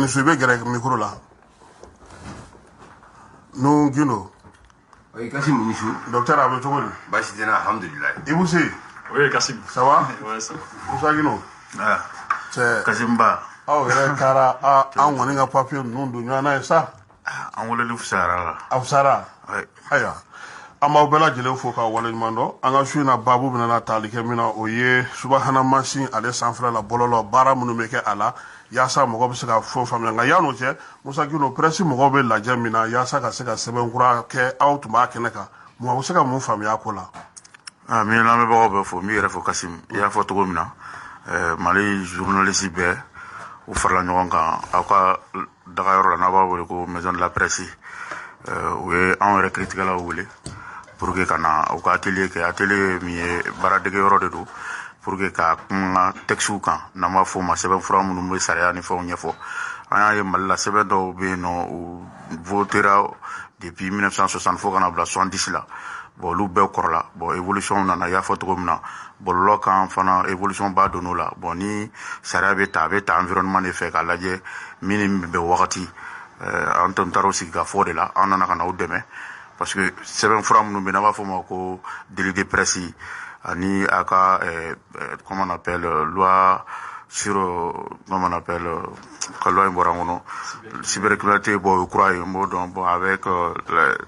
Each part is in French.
ni suibe gere micro là non gino oui Kassim Michou docteur Abdou Togoli bashi dina alhamdulillah Ibousi oui Kassim ça va ouais ça Moussa Gino ah c'est Kassim Ba aw yɛrɛ taara an kɔni ka papier ninnu don ɲɔgɔn na ye sa an woleli fisayara la a fisara ouais ayiwa an b'aw bɛɛ lajɛlen fo k'aw waleɲuman dɔn an ka su in na baabu bɛna tali kɛ min na o ye subahana mansin ale sanfɛla la bɔlɔlɔ baara minnu bɛ kɛ a la yaasa mɔgɔ bɛ se ka fɛn faamuya nka yan'o cɛ Musa Gino presse mɔgɔw bɛ lajɛ min na yaasa ka se ka sɛbɛnkura kɛ aw tun b'a kɛnɛ kan mun bɛ se ka mun faamuya ko la min lamɛnbagaw bɛ fo min yɛrɛ fɔ Kassim i y'a fɔ cogo min na Mali journaliste bɛɛ u farala ɲɔgɔn kan aw ka dagayɔrɔ la n'a b'a wele ko maison de la presse u ye anw yɛrɛ critikɛlaw wele pour que ka na u ka atelier kɛ atelier min ye baaradegeyɔrɔ de don pour que ka kuma textiw kan n'an b'a fɔ o ma sɛbɛnfura minnu bɛ sariya ni fɛnw ɲɛfɔ an y'a ye Mali la sɛbɛn dɔw bɛ yen nɔ u votera depuis 1960 fo ka na bila 70 la bon olu bɛɛ kɔrɔla bon évolution nana y'a fɔ cogo min na bɔlɔlɔ kan fana évolution ba donn'o la bon ni sariya bɛ ta a bɛ ta environnement de fɛ k'a lajɛ min ni bɛ wagati an tun taara o sigi ka fɔ de la an nana ka na o dɛmɛ parce que sɛbɛnfura minnu bɛ yen n'a b'a fɔ o ma ko délit de presse ani a ka comment on appelle loi sur comment on appelle ka loi in bɔra n kɔnɔ cybercriminalité bon o kura ye n b'o dɔn bon avec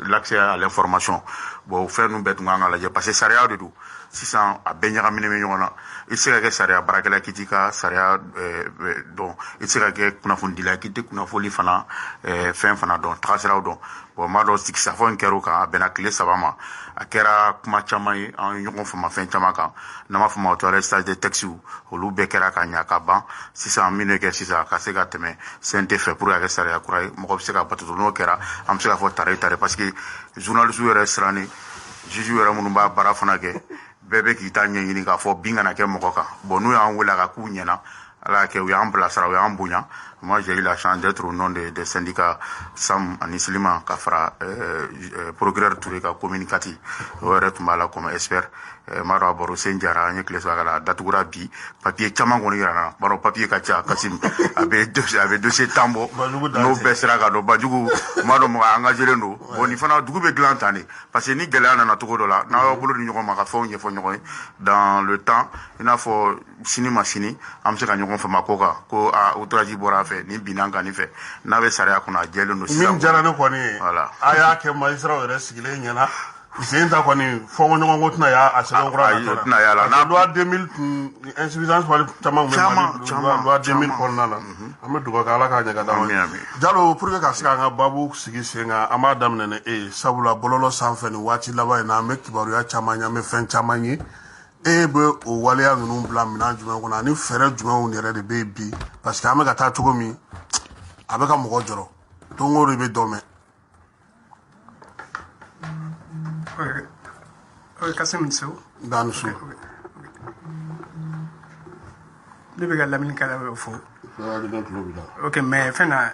l'accès à l'information bon o fɛn ninnu bɛɛ tun kan ka lajɛ parce que sariya de don sisan a bɛɛ ɲagaminen bɛ ɲɔgɔn na i tɛ se ka kɛ sariya baarakɛla k'i t'i ka sariya dɔn i tɛ se ka kɛ kunnafonidila k'i tɛ kunnafoni fana fɛn fana dɔn tagasiraw dɔn bon m'a dɔn sigisafɔ in kɛra o kan a bɛnna tile 3 ma a kɛra kuma caman ye an ye ɲɔgɔn fama fɛn caman kan n'an b'a fɔ ma o arrestage de textes olu bɛɛ kɛra ka ɲa ka ban sisan min bɛ kɛ sisan ka se ka tɛmɛ CNT fɛ pour que a kɛ sariya kura ye mɔgɔ bɛ se ka bato n'o kɛra an bɛ se ka fɔ tare parce que journaliste yɛrɛ sirannen juge yɛrɛ minnu b'a baara fana kɛ bɛɛ bɛ k'i ta ɲɛɲini k'a fɔ bin kana kɛ mɔgɔ kan bon n'u y'an wele a ka k'u ɲɛna ala y'a kɛ u y'an bilasira u y'an bonya moi j'ai eu la chance d'être au nom des syndicats Sam ani Silima ka fara procureur Touré ka communicati o yɛrɛ tun b'a la comme expert m'a dɔn a baro sen jara an ye tile 3 k'a la a datugura bi papier caman kɔni yira na baro papier ka ca Kassim a bɛ dossier tan bɔ n'o bɛɛ sera ka dɔn Bajugu m'a dɔn mɔgɔ engagélen don bon nin fana dugu bɛ dilan tan de parce que ni gɛlɛya nana cogo dɔ la n'a y'aw bolo di ɲɔgɔn ma ka fɛnw ɲɛfɔ ɲɔgɔn ye dans le temps i n'a fɔ sini ma sini an bɛ se ka ɲɔgɔn fama ko kan ko outrage bɔra a fɛ nin binna kan nin fɛ n'a bɛ sariya kɔnɔ a jɛlen don sisan min diyara ne kɔni ye voilà a y'a kɛ magistrats yɛrɛ sigilen ɲɛna sen ta kɔni fɔɲɔgɔn ko tɛna y'a sɛbɛnkura o tɛna y'a la n'a loi 2000 insuffisance caman loi 2000 kɔnɔna na an bɛ dugawu kɛ ala k'a ɲɛ ka d'an ma Jalo pour que ka se k'an ka baabu sigi sen kan an b'a daminɛ ni e ye sabula bɔlɔlɔ sanfɛ nin waati laban in na an bɛ kibaruya caman ye an bɛ fɛn caman ye e bɛ o waleya ninnu bila minɛn jumɛn kɔnɔ ani fɛɛrɛ jumɛnw yɛrɛ de bɛ yen bi parce que an bɛ ka taa cogo min a bɛ ka mɔgɔ jɔrɔ don o don i bɛ dɔ mɛn. Oui, Kassim Sow. Dans le sou. Ne bɛ ka lamini kala bɛ fo. Ok, mais fɛn na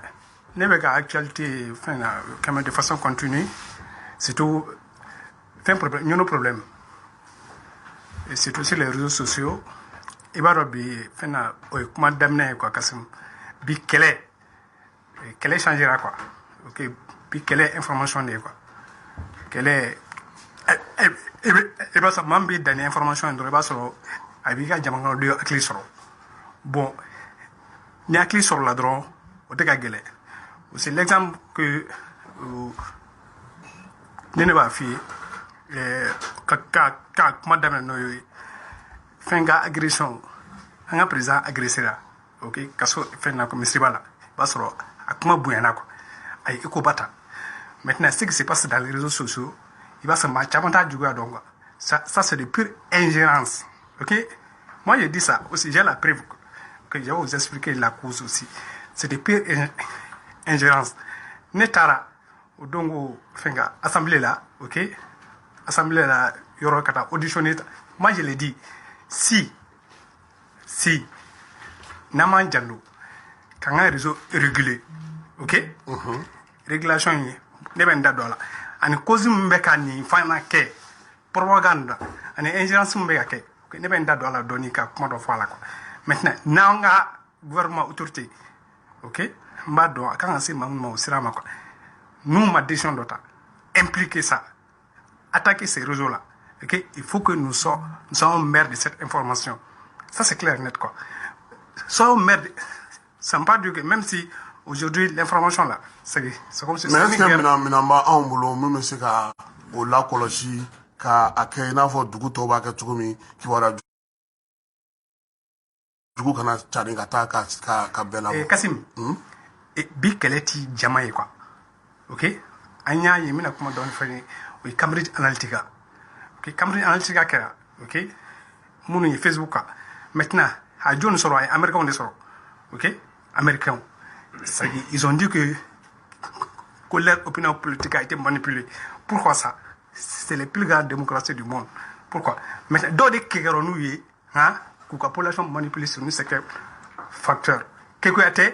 ne bɛ ka actualité fɛn na quand même de façon continue surtout fɛn problème ɲɔno problème et surtout sur les réseaux sociaux i b'a dɔn bi fɛn na o ye kuma daminɛ ye quoi Kassim bi kɛlɛ changera quoi ok bi kɛlɛ information de ye quoi kɛlɛ i b'a sɔrɔ maa min bɛ dan ni information ye dɔrɔn i b'a sɔrɔ a b'i ka jamanakɔnɔdenw hakili sɔrɔ bon ni hakili sɔrɔ la dɔrɔn o tɛ ka gɛlɛ c'est l'exemple que ne b'a f'i ye ka kuma daminɛ n'o ye fɛn ka agression an ka président agressera ok ka so fɛn na ko misiriba la i b'a sɔrɔ a kuma bonyana quoi a ye écoba ta maintenant ce qui se passe dans les réseaux sociaux il va se matcher avant de jouer donc ça c'est de pure ingérence ok moi je dis ça aussi j'ai la preuve que je vais vous expliquer la cause aussi c'est de pure ingérence ne tara au dongo fenga assemblée là ok assemblée là yoro kata auditionné moi je l'ai dit si naman jando quand un réseau régulé ok régulation ne bɛ n da dɔ la ani cause min bɛ ka nin fana kɛ propagande ani ingérence min bɛ ka kɛ ne bɛ n da dɔ la dɔɔni ka kuma dɔ fɔ a la quoi maintenant n'an ka gouvernement autorité ok Mbado, quand on sait maman sera ma quoi. Nous ma décision d'ota impliquer ça, attaquer ces réseaux-là. Okay? Il faut que nous soyons maîtres de cette information. Ça c'est clair net quoi. Soyons maîtres. Ça ne veut pas dire que même si aujourd'hui l'information là, c'est comme si. Mais est-ce que minamba en boulot, même si ka au la kolosi ka akena fo dugu toba ka tukumi ki wara dugu kana charinga ta ka bela. Kasim. Bi keleti jamaye quoi. OK? Anya yemina kuma don fani o Cambridge Analytica. OK, Cambridge Analytica kera. OK? Munu Facebook. Maintenant, à John soro ay américain de soro. OK? Américains. Ils ont dit que leur opinion politique a été manipulée. Pourquoi ça? C'est les plus grandes démocraties du monde. Pourquoi? Maintenant, d'autres qui nous y hein, que la population manipulée sur nous, c'est quel facteur? Quelque chose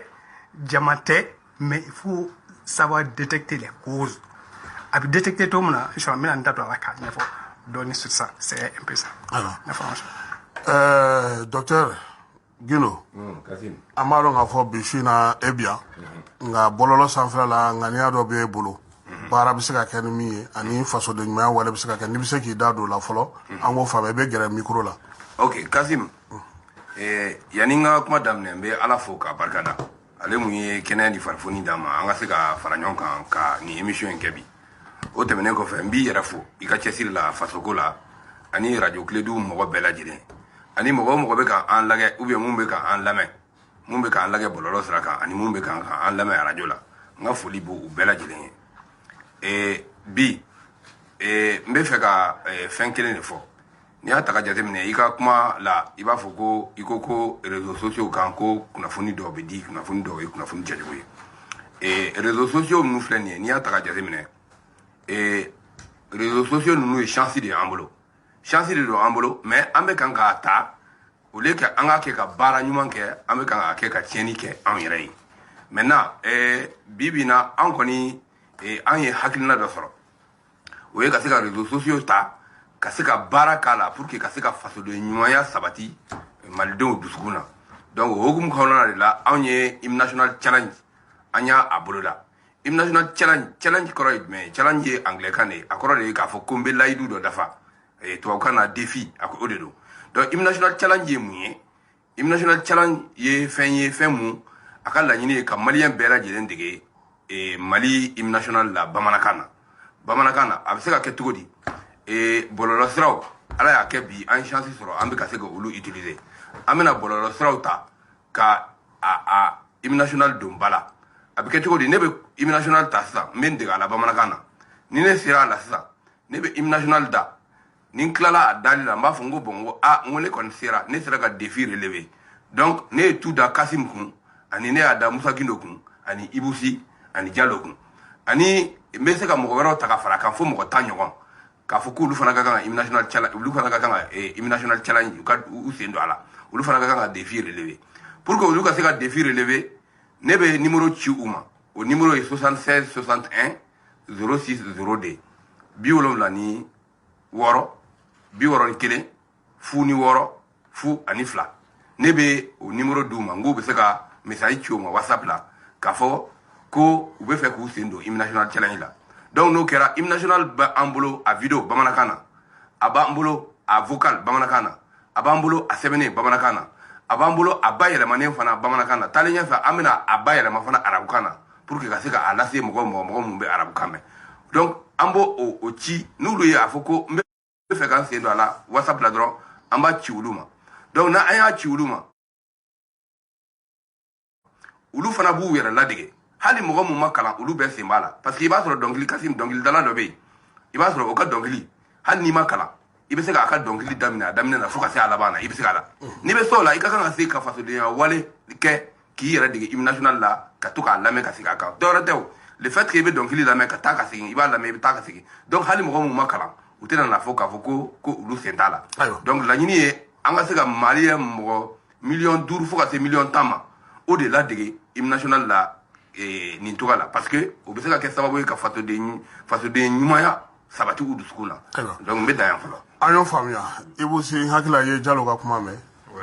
diamanté, mais il faut savoir détecter les causes. Avec détecter tout le monde, je suis en train de la carte, il faut donner sur ça. C'est un peu ça. Alors, l'information. Docteur Gino, amaro nga fo bishina ebia nga bololo sanfra la nga niya do be bolo bara bi se ka ken mi ani faso de ma wala bi se ka ken bi se ki dado la folo ango fa be gere micro la. OK, Kasim. Yaninga kuma damne be ala fo ka barkada. Ale mu ye kenen di farfoni dama anga se ka faranyon kan ka ni émission kebi. O temene ko fe mbi yera fo ika chesir la faso ko la ani radio Clédou mo bela jide. Ani mo be ka an lage ou bien mumbe ka an lame mumbe ka an lage bololo sraka ani mumbe ka an lame radio la nga foli bo bela jide bi mbe fe ka fen kelen ne fo ni ata ka jate mine ika kuma la iba foko ikoko réseaux sociaux kan ko kuna foni do be di kuna foni do kuna foni jajugo réseaux sociaux nous fleni ni ata ka jate mine réseaux sociaux nous chance de ambolo chance de ambolo mais ambe kan ka ta o le ka anga ke ka bara nyuman ke ambe kan ka ke ka tieni ke an yere maintenant bibina an koni an ye hakilina do soro o ye ka se ka réseaux sociaux ta ka se ka bara kala pour que ka se ka faso de nyumaya sabati maldo dusukuna donc hogum khawna la an ye hymne national challenge anya aboloda hymne national challenge koro mais challenge anglais kané akoro de ka fo kombe laydu do dafa to kana défi ako odedo donc hymne national challenge muye hymne national challenge ye fen mu akala nyini ka malien bela jelen dege mali hymne national la bamanakana abse ka ketugodi bololo sraw ala ya ke bi an chance soro ambe ka se ko ulu utiliser amena bololo sraw ta ka hymne national dombala abe ketugodi nebe hymne national ta sa mende ala bamanakana ni ne sira la sa nebe hymne national da nin klala dalila mba fongo bongo ngole kon sera ne sera ka défi relevé donc ne tout da Kasim kun ani ne ada Musa Gindo kun ani Ibusi ani Diallo kun ani me se ka mo wero ta ka fara kan fo mo ta nyogon ka fo ku lu fana ka kan hymne national challenge lu fana ka kan hymne national challenge ka u sendo ala lu fana ka kan défi relevé pour que lu ka se ka défi relevé ne be numéro ci uma au numéro est 76 61 06 02 bi wolom la ni woro bi woro ni kelen fu ni woro fu ani fla nebe o numéro duma ngo be se ka message ci ma WhatsApp la ka fo ko ube fe ko sendo hymne national challenge la donc no kera hymne national ba ambulo a video bamanakana aba ambulo a vocal bamanakana aba ambulo a sebene bamanakana aba ambulo a bayele manen fana bamanakana talenya fa amina a bayele ma fana arabukana pour que ka se ka alase mo mbe arabukame donc ambo o ci nulu ya foko mbe fe kan sendo ala WhatsApp la dron amba ci uluma donc na aya ci uluma ulu fana bu yera ladege hali mo mo makala ulu be sembala parce que iba soro dongli Kasim dongli dala do be iba soro o ka dongli hali ni makala ibe se ka dongli damina na fuka se ala bana ibe se kala ni be sola ika kan se ka faso de wale ke ki yera dege hymne national la ka to ka lame ka se ka dora tew le fait que ibe dongli lame ka ta ka se iba lame ibe ta ka se donc hali mo makala utena na foka foko ko ulu sentala donc la nyini e anga se ka malien mo million dur fuka se million tama au delà de hymne national la ni togala parce que o be se ka ke sababu ka fato de nyumaya sabati udu skula donc me dayan fala ayo famia ibu si hakila ye Diallo ka kuma me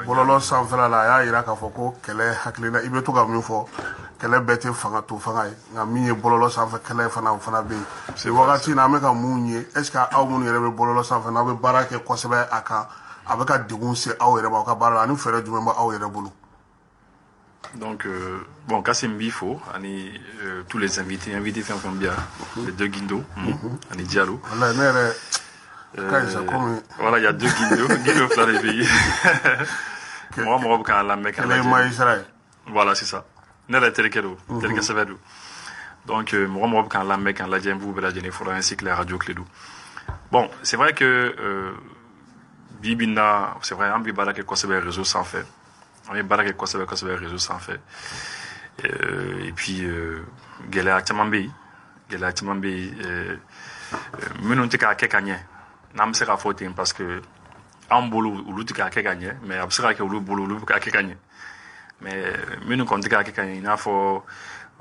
bololo sanfra la ya ira ka foko kele hakilina ibe to ka min fo kɛlɛ bɛɛ tɛ fanga to fanga ye nka min ye bɔlɔlɔ sanfɛ kɛlɛ fana o fana bɛ yen c'est wagati na an bɛ ka mun ye est ce que aw minnu yɛrɛ bɛ bɔlɔlɔ sanfɛ n'aw bɛ baara kɛ kosɛbɛ a kan a bɛ ka degun se aw yɛrɛ ma aw ka baara la ani fɛɛrɛ jumɛn bɛ aw yɛrɛ bolo. Donc, bon, Kassim Bifo, tous les invités font bien, les deux Guindo, Ani Diallo. Voilà, il y a deux Guindo, Guindo Flaréveillé. Moi, quand la mec, voilà, c'est ça. Nera Telekero, Telekasavadou. Donc, moi, quand la mec, la Djembou, la Djenefora, ainsi que la radio Clédou. Bon, c'est vrai que Bibina, c'est vrai, on Bibala qui est le réseau sans fait. On est barré quoi ça va réseau sans fait et puis gela chamambe nous te ka kekanye nam se ka faute parce que en bolo ou te ka kekanye mais absira que ou bolo ka kekanye mais nous quand te ka kekanye il faut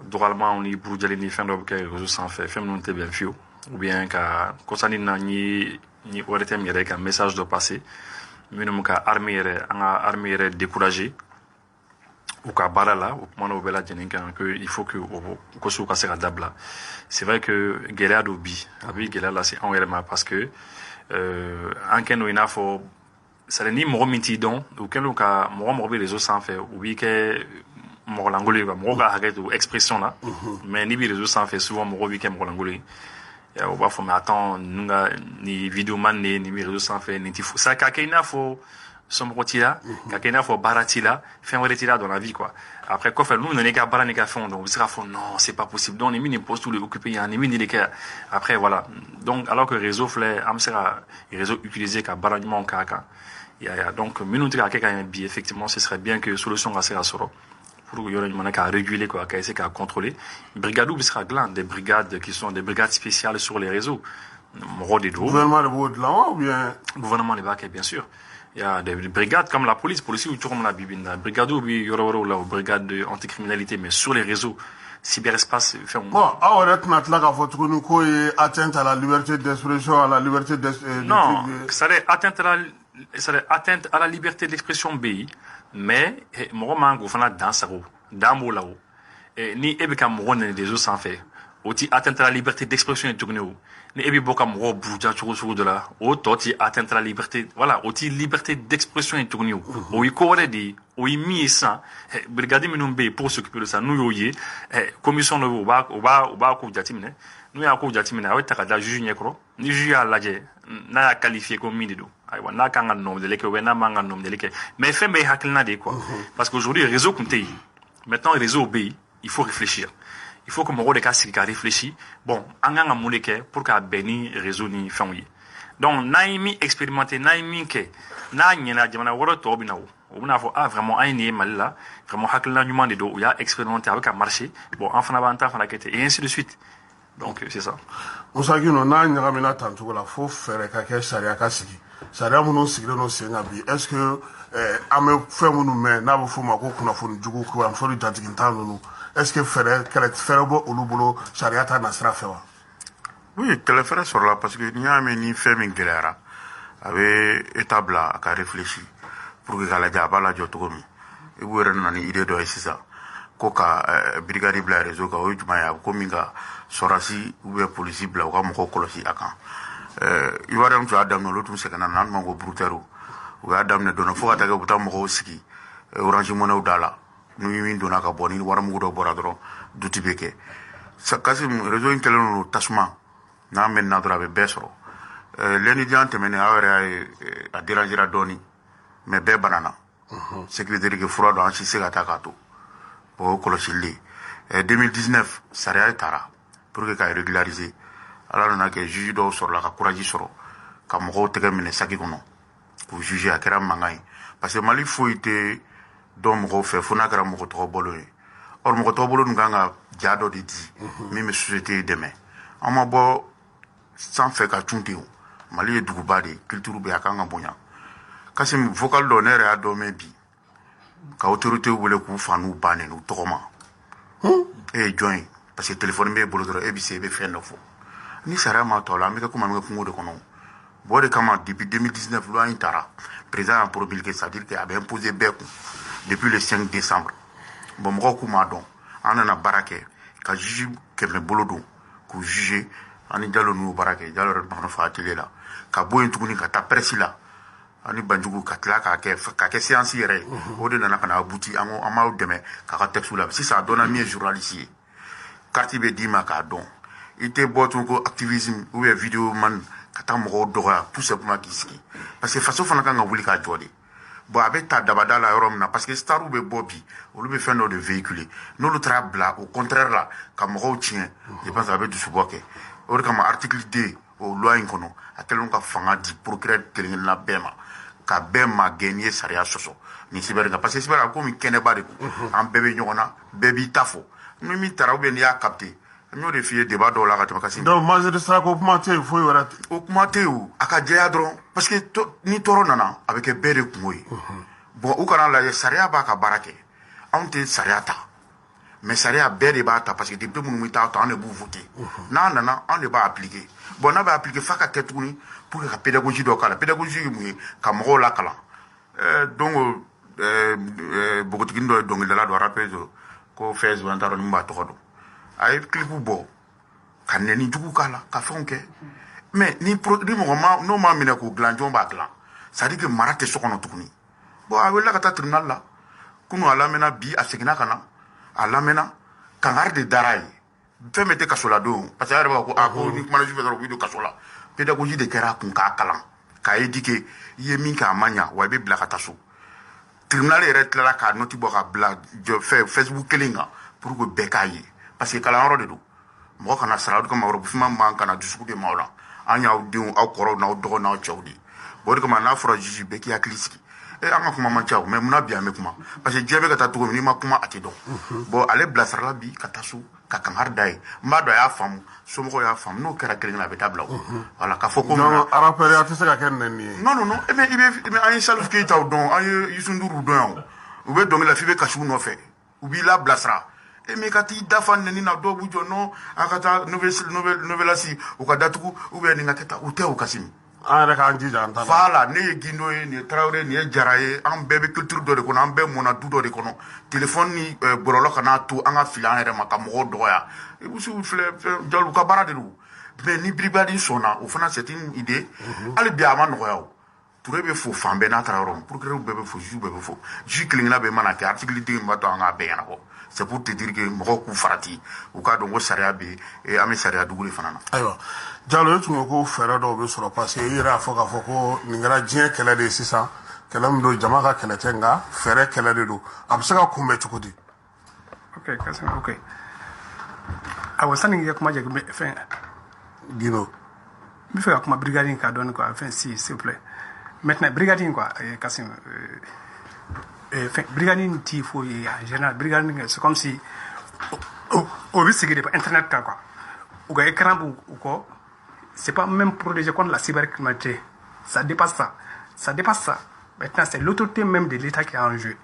droitement on y pour jali ni fin de réseau sans fait femme non te bien fio ou bien ka kosani na ni orete mi rek un message de passer minum ka armée découragé ou ka barala ou comment on veut la jeninkan que il faut que ko sou ka sera dabla c'est vrai que gela dobi abi gela là c'est en réellement parce que en keno ina fo ça ni mo minti don ou keno ka mo les autres sans faire ou bi que mo langolé mo ga arrête ou expression là mais ni bi les autres sans faire souvent mo bi que mo langolé on va faire mais attends ni vidéo man ni réseau sans faire ni tifo ça kakena fo sombrotila kakena fo baratila fin retila dans la vie quoi après quoi faire nous on n'est qu'à barani qu'à fond donc on sera fond non c'est pas possible donc on est mis poste tous les occupés il y a un mini les cas après voilà donc alors que réseau flé am sera réseau utilisé qu'à baraniement kaka il y a donc minute à quelqu'un bien effectivement ce serait bien que solution à sera soro pour y aurait une manière à réguler quoi à essayer à contrôler brigade ou sera gland des brigades qui sont des brigades spéciales sur les réseaux gouvernement de Baudelaire ou bien gouvernement de Baké bien sûr il y a des brigades comme la police ou tout comme la bibina brigade ou la brigade anticriminalité mais sur les réseaux cyberespace bon alors là la photo nous quoi atteinte à la liberté d'expression à la liberté non ça est atteinte à la liberté d'expression BI mais moi mango fana dans ça dans mo là ni ebeka mo des autres sans faire oti atteinte à la liberté d'expression et tourner ni ebi boka mo bouja churu de là o toti atteinte à la liberté voilà oti liberté d'expression et tourner o iko di o mi ça brigade minumbe pour s'occuper de ça nous yoyé commission de oba ko jatimine nous ya ko jatimine awe takada juge nyekro ni juge à laje na ya qualifié comme minido aywa na kanga nom de leke wena manga nom de leke mais fait mais haklina de quoi parce qu'aujourd'hui réseau compté maintenant réseau obéi il faut réfléchir il faut que mon rôle de cas réfléchir bon anganga muleke pour ka beni réseau ni fanwi donc naimi expérimenter naimi ke na nyena jamana woro to binawo on a vraiment un mal là vraiment haklina nyuma de do il y a expérimenter avec un marché bon enfant avant enfant et ainsi de suite donc c'est ça Musagino na nyagamina tantu la fo fere ka ke sharia ka sigi sharia muno sigire no senga bi est-ce que ame fe munu me na bo fuma ko kuna fo njugu ko am so jatigi tanu est-ce que fere kala fere bo olubulo sharia ta nasra fewa oui que le faire sur là parce que ni ame ni fait min gelera avec établa à réfléchir pour que la jaba la jotogomi e bu ren nani idée do sisa ko ka brigade bla réseau ka o juma ya ko minga sorasi ou bien police bla ko mo kolosi akan i wara mu adam no lotum se kana nan mango brutero o adam ne dona fo ata ga butam mo siki orange mo na udala nu mi dona ka boni wara mu do boradro duti beke sa kasim réseau inteleno tasma na men na dora be besro leni diante mene awere a déranger doni mais be banana sécurité que froid dans si se gata kato pour kolosili 2019 saria tara pour que régulariser alors on a que juge do sur la courage sur ka mo tege mene saki kono pour juger à kera mangai parce que mali faut été do mo fait fona kera mo to bolo or mo to bolo nganga jado di même société demain on ma bo sans faire ka tunti mali duguba de culture be akanga bonya kasim vocal d'honneur a domé bi ka autorité wole ku fanu banen u tokoma e join parce que téléphone be bolo dro ebc be fait nofo ni sara ma tola mi ka kuma mi kungo de kono bode kama depuis 2019 loi intara président a promulgué ça dire qu'il a imposé beku depuis le 5 décembre bon mo ko ma don an nana baara kɛ ka juge kɛmɛ bolo don k'u juge ani Jalo n'u baara kɛ Jalo yɛrɛ banna fa télé la ka bɔ yen tuguni ka taa presse la ani Banjugu ka tila k'a kɛ séance yɛrɛ ye o de nana ka na abouti an m'aw dɛmɛ k'a ka texte la sisan a dɔnna min ye journaliste ye carte bɛ d'i ma k'a dɔn i tɛ bɔ tun ko activisme ou bien vidéo man ka taa mɔgɔw dɔgɔya tout simplement k'i sigi parce que faso fana kan ka wuli k'a jɔ de bon a bɛ ta dabada la yɔrɔ min na parce que starw bɛ bɔ bi olu bɛ fɛn dɔ de véhiculer n'olu taara bila au contraire la ka mɔgɔw tiɲɛ je pense a bɛ dusubɔ kɛ o de kama article 2 o loi in kɔnɔ a kɛlen ka fanga di procureur kelen-kelenna bɛɛ ma ka bɛɛ ma gɛn n'i ye sariya sɔsɔ ni cyber kan parce que cyber a komi kɛnɛba de don an bɛɛ bɛ ɲɔgɔn na bɛɛ b'i ta fɔ ni min taara ou bien n'i y'a capté n y'o de f'i ye débat dɔw la ka tɛmɛ kasi donc magistrat ko kuma tɛ yen foyi wɛrɛ tɛ o kuma tɛ yen o a ka jɛya dɔrɔn parce que ni tɔɔrɔ nana a bɛ kɛ bɛɛ de kungo ye bon u kana lajɛ sariya b'a ka baara kɛ anw tɛ sariya ta mais sariya bɛɛ de b'a ta parce que député minnu bɛ taa ta an de b'u voter n'a nana an de b'a appliquer bon n'a bɛ appliquer f'a ka kɛ tuguni pour que ka pédagogie dɔ k'a la pédagogie ye mun ye ka mɔgɔw lakalan donc bogotigini dɔ ye dɔnkilidala dɔ rappelé ko Fez an t'a dɔn ni min b'a tɔgɔ dɔn a ye clipu bɔ ka nɛni jugu k'a la ka fɛnw kɛ mais ni mɔgɔ n'o m'a minɛ k'o dilan jɔn b'a dilan c'est à dire que mara tɛ so kɔnɔ tuguni bon a wulila ka taa tribunal la kunu a lamɛnna bi a seginna ka na a lamɛnna kangari de dara ye fɛn bɛ tɛ kaso la don parce que a yɛrɛ b'a fɔ ko ni kumana sufɛ dɔrɔn u b'i don kaso la pédagogie de kɛra a kun k'a kalan k'a éduquer i ye min kɛ a ma ɲa wa i bɛ bila ka taa so tribunal yɛrɛ tilala k'a noti bɔ ka bila Facebook kelen kan pour que bɛɛ k'a ye parce que kalanyɔrɔ de don mɔgɔ kana sara o kama rɔbufima man kana dusuku de maaw la an y'aw denw aw kɔrɔw n'aw dɔgɔ n'aw cɛw de bon o de kama n'a fɔra juge bɛɛ k'i hakili sigi an ka kuma man ca mais munna bi an bɛ kuma parce que diɲɛ bɛ ka taa cogo min n'i ma kuma a tɛ dɔn bon ale bilasirala bi ka taa so ka kangari da ye n b'a dɔn a y'a faamu somɔgɔw y'a faamu n'o kɛra kelen a bɛ taa bila o voilà k'a fɔ ko donc rappelé a tɛ se ka kɛ nɛni ye non an ye Salif Keitaw dɔn an ye Youssou Ndour dɔn yan u bɛ dɔnkili la f'i bɛ kasiw nɔfɛ u b'i labilasira mais ka t'i dafa nɛni na dɔw b'u jɔ non a ka taa Novelas u ka datugu ou bien nin ka kɛ tan u tɛ o Kasimi an yɛrɛ k'an jija an ta voilà ne ye Gindo ye nin ye Tarawele nin ye Jara ye an bɛɛ bɛ culture dɔ de kɔnɔ an bɛɛ mɔna du dɔ de kɔnɔ téléphone ni bɔlɔlɔ kana to an ka fili an yɛrɛ ma ka mɔgɔw dɔgɔya Iboussou filɛ Jalo ka baara de don mais ni brigade sɔnna o fana c'est une idée hali bi a ma nɔgɔya o Touré bɛ fo fan bɛɛ n'a taara yɔrɔ min procureur bɛɛ bɛ fo juge bɛɛ bɛ fo juge kelen-kelenna bɛ mana kɛ article 2 min b'a to an k'a bɛɛ ɲɛnabɔ c'est pour te dire que mɔgɔw k'u farati u k'a dɔn ko sariya bɛ yen an bɛ sariya dugu de fana na ayiwa Jalo e tun ko ko fɛɛrɛ dɔw bɛ sɔrɔ parce que i yɛrɛ y'a fɔ k'a fɔ ko nin kɛra diɲɛ kɛlɛ de ye sisan kɛlɛ min don jama ka kɛlɛ tɛ nka fɛɛrɛ kɛlɛ de don a bɛ se ka kunbɛn cogo di ok Kassim ok awɔ sani k'i ka kuma jɛ fɛn Gindo n bɛ fɛ ka kuma brigade in kan dɔɔni quoi fɛn s'il vous plaît maintenant brigade in quoi Kassim brigade in t'i foyi ye en général brigade in c'est comme si o bɛ sigi de internet kan quoi ou ga écran b'u kɔ c'est pas même protégé contre la cybercriminalité ça dépasse ça maintenant c'est l'autorité même de l'État qui est en jeu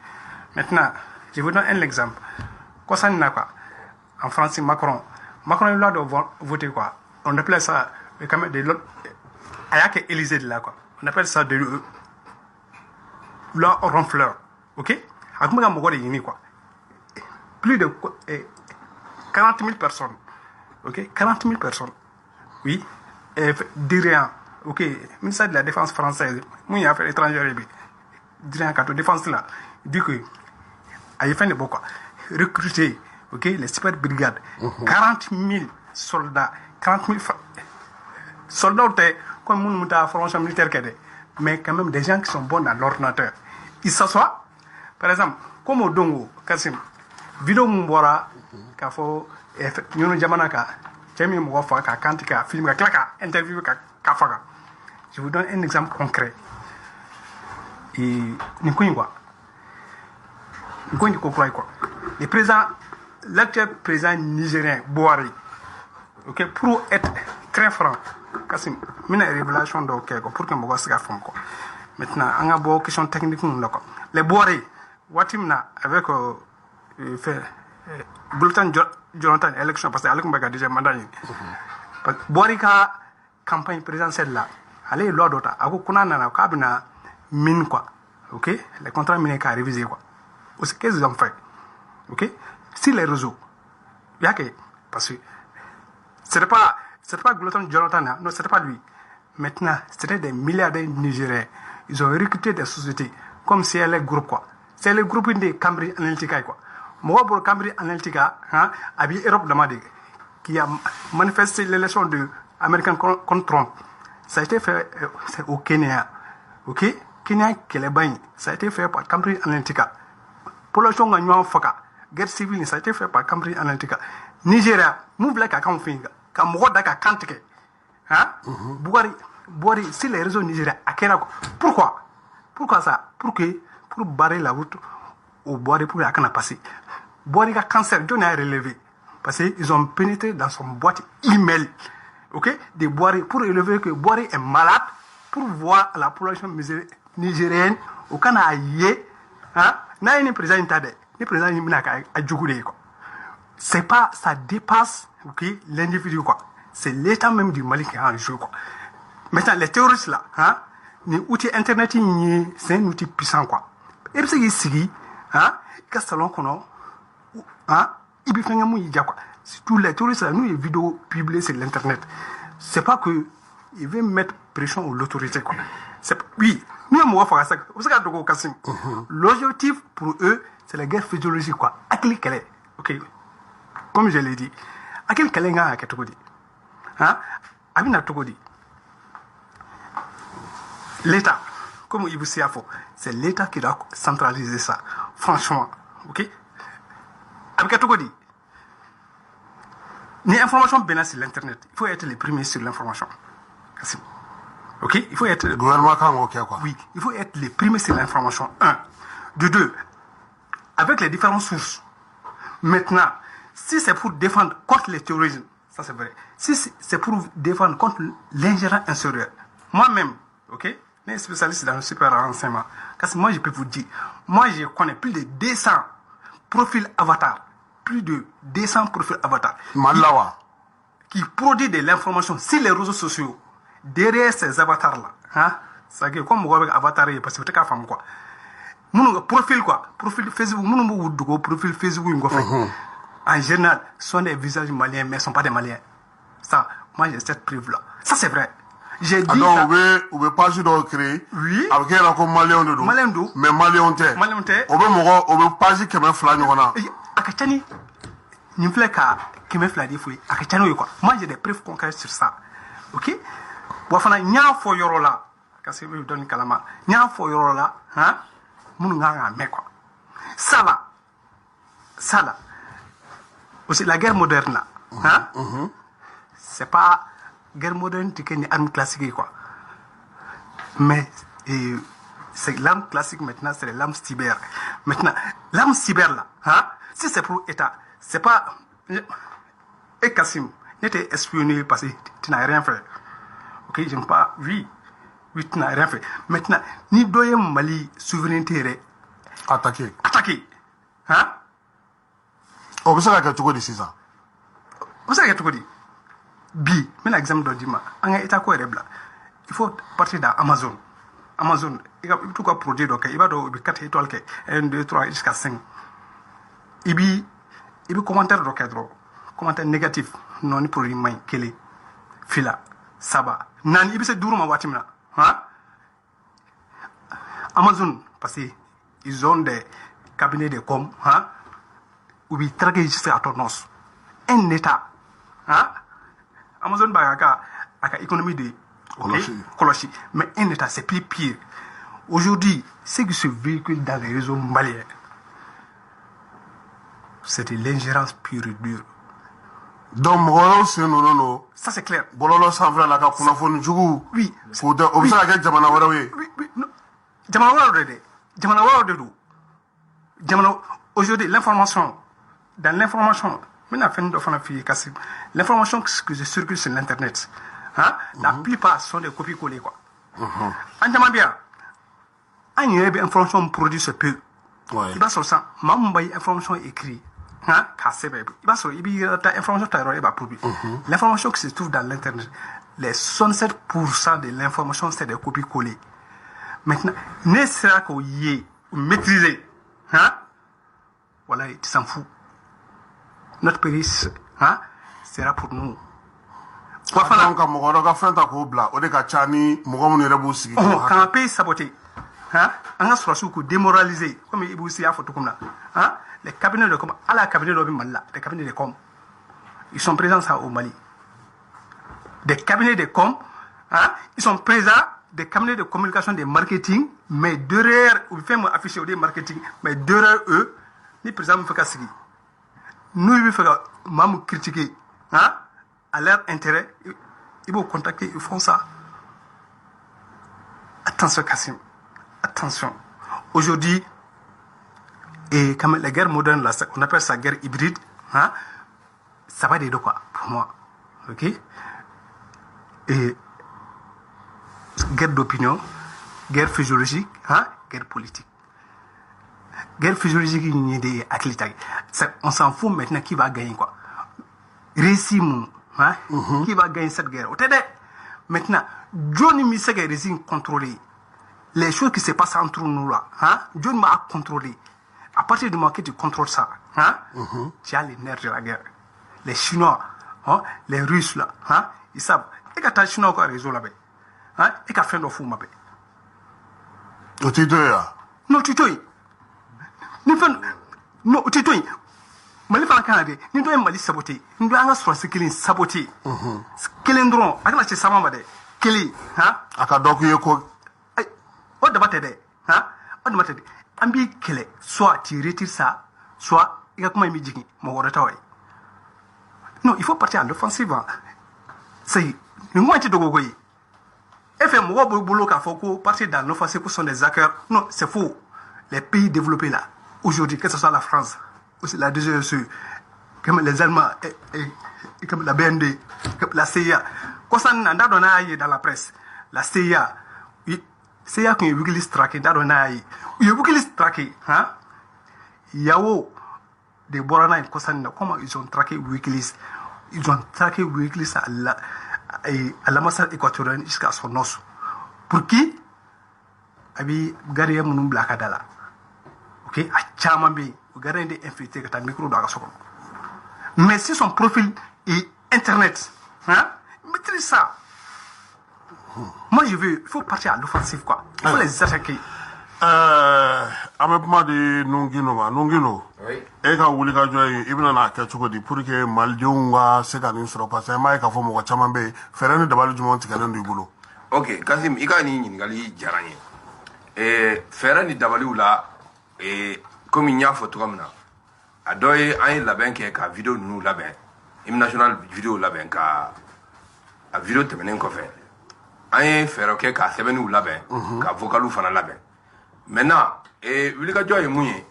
maintenant je vous donne un exemple concernant na quoi en France Macron il doit voter quoi on appelle ça quand même de l'autre il y a que Élysée de là quoi on appelle ça de loi ronfleur ok a kuma ka mɔgɔ de ɲini quoi plus de 40 000 personnes ok 40 000 personnes oui Drian ok ministère de la défense française mun y'a affaire étrangère bi Drian ka to défense là dit que a ye fɛn de bɔ quoi recruter ok les super brigades 40 000 soldats 40 000 soldats tɛ comme minnu taa formation militaire kɛ dɛ mais quand même des gens qui sont bons dans l'ordinateur ils s'assoient par exemple comme au Dongo Kassim vidéo mun bɔra k'a fɔ ɲunu jamana kan cɛ min ye mɔgɔ faga ka kanti ka film ka tila ka interview ka faga je vous donne un exemple concret nin ko in quoi nin ko in ko kura ye quoi le président l'actuel président nigérien Buhari ok pour être très franc Kassim mina révélation dɔw kɛ quoi pour que mɔgɔ se ka faamu quoi maintenant an ka bɔ question technique ninnu la quoi le Buhari waati min na avec bulletin Jonathan élection parce que ale tun bɛ ka deuxième mandat ɲini Buhari ka campagne présidentielle la ale ye loi dɔ ta a ko n'a nana k'a bɛna mine quoi ok les contrats miniers k'a réviser quoi qu'est-ce qu'ils ont fait ok si les réseaux Parce que c'était pas Glutton Jonathan, non, c'était pas lui. Maintenant, c'était des milliardaires nigériens. Ils ont recruté des sociétés comme CLE Group, quoi. CLE Group de Cambridge Analytica, quoi. Moi, pour Cambridge Analytica, à Europe demandé, qui a manifesté l'élection de Américain contre Trump. Ça a été fait au Kenya. Ok? Kenya, ça a été fait par Cambridge Analytica. Pour le chong en Faka, guerre civile, ça a été fait par Cambridge Analytica. Nigeria, nous voulons qu'à Kamfinga, qu'à Mourodaka Kanteke. Boari, si les réseaux nigériens, à Kenako. Pourquoi ça? Pour barrer la route au Boari pour la passer. Boari a cancer, John a relevé. Parce qu'ils ont pénétré dans son boîte email. Ok? De Boari, pour relever que Boari est malade, pour voir la population nigérienne, au Canada, n'a une président tade, ni président à Djougoulé, quoi. C'est pas, ça dépasse, ok, l'individu, quoi. C'est l'état même du Mali qui est en jeu, quoi. Maintenant, les terroristes là, les outils internet, c'est un outil puissant, quoi. Et puis, ici, Castalon, qu'on a, il peut faire un mouille, quoi. Tous les terroristes là, nous, les vidéos publiées sur l'internet, c'est pas que ils veulent mettre pression aux autorités, quoi. Oui, nous, on va faire ça. L'objectif pour eux, c'est la guerre physiologique, quoi. À quel qu'elle est, ok. Comme je l'ai dit, à quel qu'elle est, à quel Togodi. Abina Togodi. L'État, comme il vous sait, c'est l'État qui doit centraliser ça. Franchement, ok. Avec Togodi. Les informations bien sur l'internet, il faut être les premiers sur l'information. Ok, il faut être. Le gouvernement quoi. Oui, il faut être les premiers sur l'information. Un. De deux, avec les différentes sources. Maintenant, si c'est pour défendre contre le terrorisme, ça c'est vrai. Si c'est pour défendre contre l'ingérence extérieure, moi-même, ok, les spécialistes dans le super renseignement, parce que moi je peux vous dire, moi je connais plus de 200 profils avatars. Plus de 200 profils avatars. Malawa. Qui produit de l'information sur les réseaux sociaux. Derrière ces avatars-là, ça veut dire comme vous avez un avatar, parce que c'est une femme, quoi. Mon profil, quoi. Profil Facebook, mon profil Facebook, en général, sont des visages maliens, mais ne sont pas des maliens. Ça, moi j'ai cette preuve-là. Ça, c'est vrai. J'ai dit. Alors, vous pouvez pas juste créer. Oui. Avec un comme malien de Malien. Mais malien, on veut pas dire que même flan, on a. Akachani, n'y a pas que me fla fouille. Akachani, quoi. Moi j'ai des preuves concrètes sur ça. Ok? Wafana, nya fo yorola. Kasi vous donne kalama. Nya fo yorola, mon nga me quoi. Ça là. Aussi la guerre moderne là, c'est pas guerre moderne qui est une arme classique, quoi. Mais c'est l'arme classique maintenant, c'est l'arme cyber. Maintenant, l'arme cyber là, si c'est pour État, c'est pas. Et Kassim, n'était espionné parce que tu n'as rien fait. Ok, j'aime pas. Oui, tu n'as rien fait. Maintenant, ni doyen Mali souveraineté attaqué. On peut savoir que tu connais ça. Vous savez que tu dis. Bi, mais l'exemple de Dima, en état quoi il faut partir d'Amazon. Amazon, il y a tout quoi produit, donc il va de 4 étoiles, 1, 2, 3 jusqu'à 5. Il y a commentaire de cadre, commentaire négatif, non produit main, kele, fila, saba. Nan, il y a dur ma watimna. Amazon, parce qu'ils ont des cabinets de com, ou bien traquer jusqu'à Tornos. Un état, Amazon Bagaka a économie de Kolochi. Mais un état, c'est plus pire. Aujourd'hui, ce qui se véhicule dans les réseaux maliens, c'est de l'ingérence pure et dure. Donc, non. Ça, c'est clair. Bololo Savra, la Kapunafon Djougou. Oui. Observe Jamana. Oui. Aujourd'hui, l'information, l'information que je circule sur l'internet, la plupart sont des copies-collées, quoi. En jamant bien, il y a une information produite ce peu. Il va sur ça, une information écrite. Il va sur l'information qui se trouve dans l'internet. Les 67% de l'information, c'est des copies-collées. Maintenant, ne sera qu'il y ait maîtrisé. Voilà, tu s'en fous. notre pays sera pour nous. Quand un pays saboté, on a démoralisé, comme il vous a fait les cabinets de com, à la cabinet de Mala, les cabinets de com, ils sont présents au Mali. Des cabinets de com, ils sont présents des cabinets de communication, de marketing, mais derrière, ou fait afficher des marketing, mais derrière eux, les présidents me font casser. Nous, ils font critiquer, à leur intérêt, ils vont contacter, ils font ça. Attention, Kassim, attention. Aujourd'hui, et comme la guerre moderne, là, on appelle ça guerre hybride, ça va de quoi pour moi, ok? Et guerre d'opinion, guerre physiologique, guerre politique. Guerre physiologique, il y a des activités. On s'en fout maintenant qui va gagner quoi. Régime, qui va gagner cette guerre. Maintenant, Johnny Missek est régime contrôlé. Les choses qui se passent entre nous là, John m'a contrôlé. À partir du moment que tu contrôles ça, tu as les nerfs de la guerre. Les Chinois, les Russes là, ils savent. Et quand les Chinois ont réseau là-bas, et quand fait nos fous m'appelle. Non, tu t'es. Non, tu t'es. Mali fana kan de ni do Mali saboté ni do anga so sekilin saboté kelen dron akana ci sama bade keli aka doku yeko ay o da bate de o da bate de ambi kele soit tu retires ça soit il y a comment mi jigi mo worata way non il faut partir à l'offensive c'est ni mo ci dogo goyi FM mo bolo ka foko partir dans l'offensive sont des hackers non c'est faux les pays développés là aujourd'hui que ce soit la France aussi la DGSE, comme les Allemands, comme la BND, comme la CIA. Quand ça n'a pas dans la presse, la CIA, CIA qui est Wikileaks traqué, il y a Wikileaks traqué, il y a des Borana, comment ils ont traqué Wikileaks. Ils ont traqué Wikileaks à l'ambassade équatorienne jusqu'à son os. Pour qui? Abi Garia Mounou Blakadala. Ok? À Chamambi. Regardez des infiltrés que micro dans la seconde. Mais si son profil est internet, maîtrise ça. Moi je veux, il faut partir à l'offensive quoi. Il faut les attaquer. Amepma de Nongino. Oui. Eka wulika joy ibna na ka choko di pour que maljonga seka ni soro parce ma ka fo mo chamambe ferani dabalu jumo tikalen du bulo. OK, Kassim ikani ni ngali jaranye. Ferani dabalu la comme il y a photo comme ça, à deux ans la banque est vidéo nous la banque, hymne national vidéo la banque à vidéo terminée qu'on fait. Un faire ok qu'à 7 ou la banque, qu'à vocal ou fana la banque. Maintenant, lui ka joie mouillé,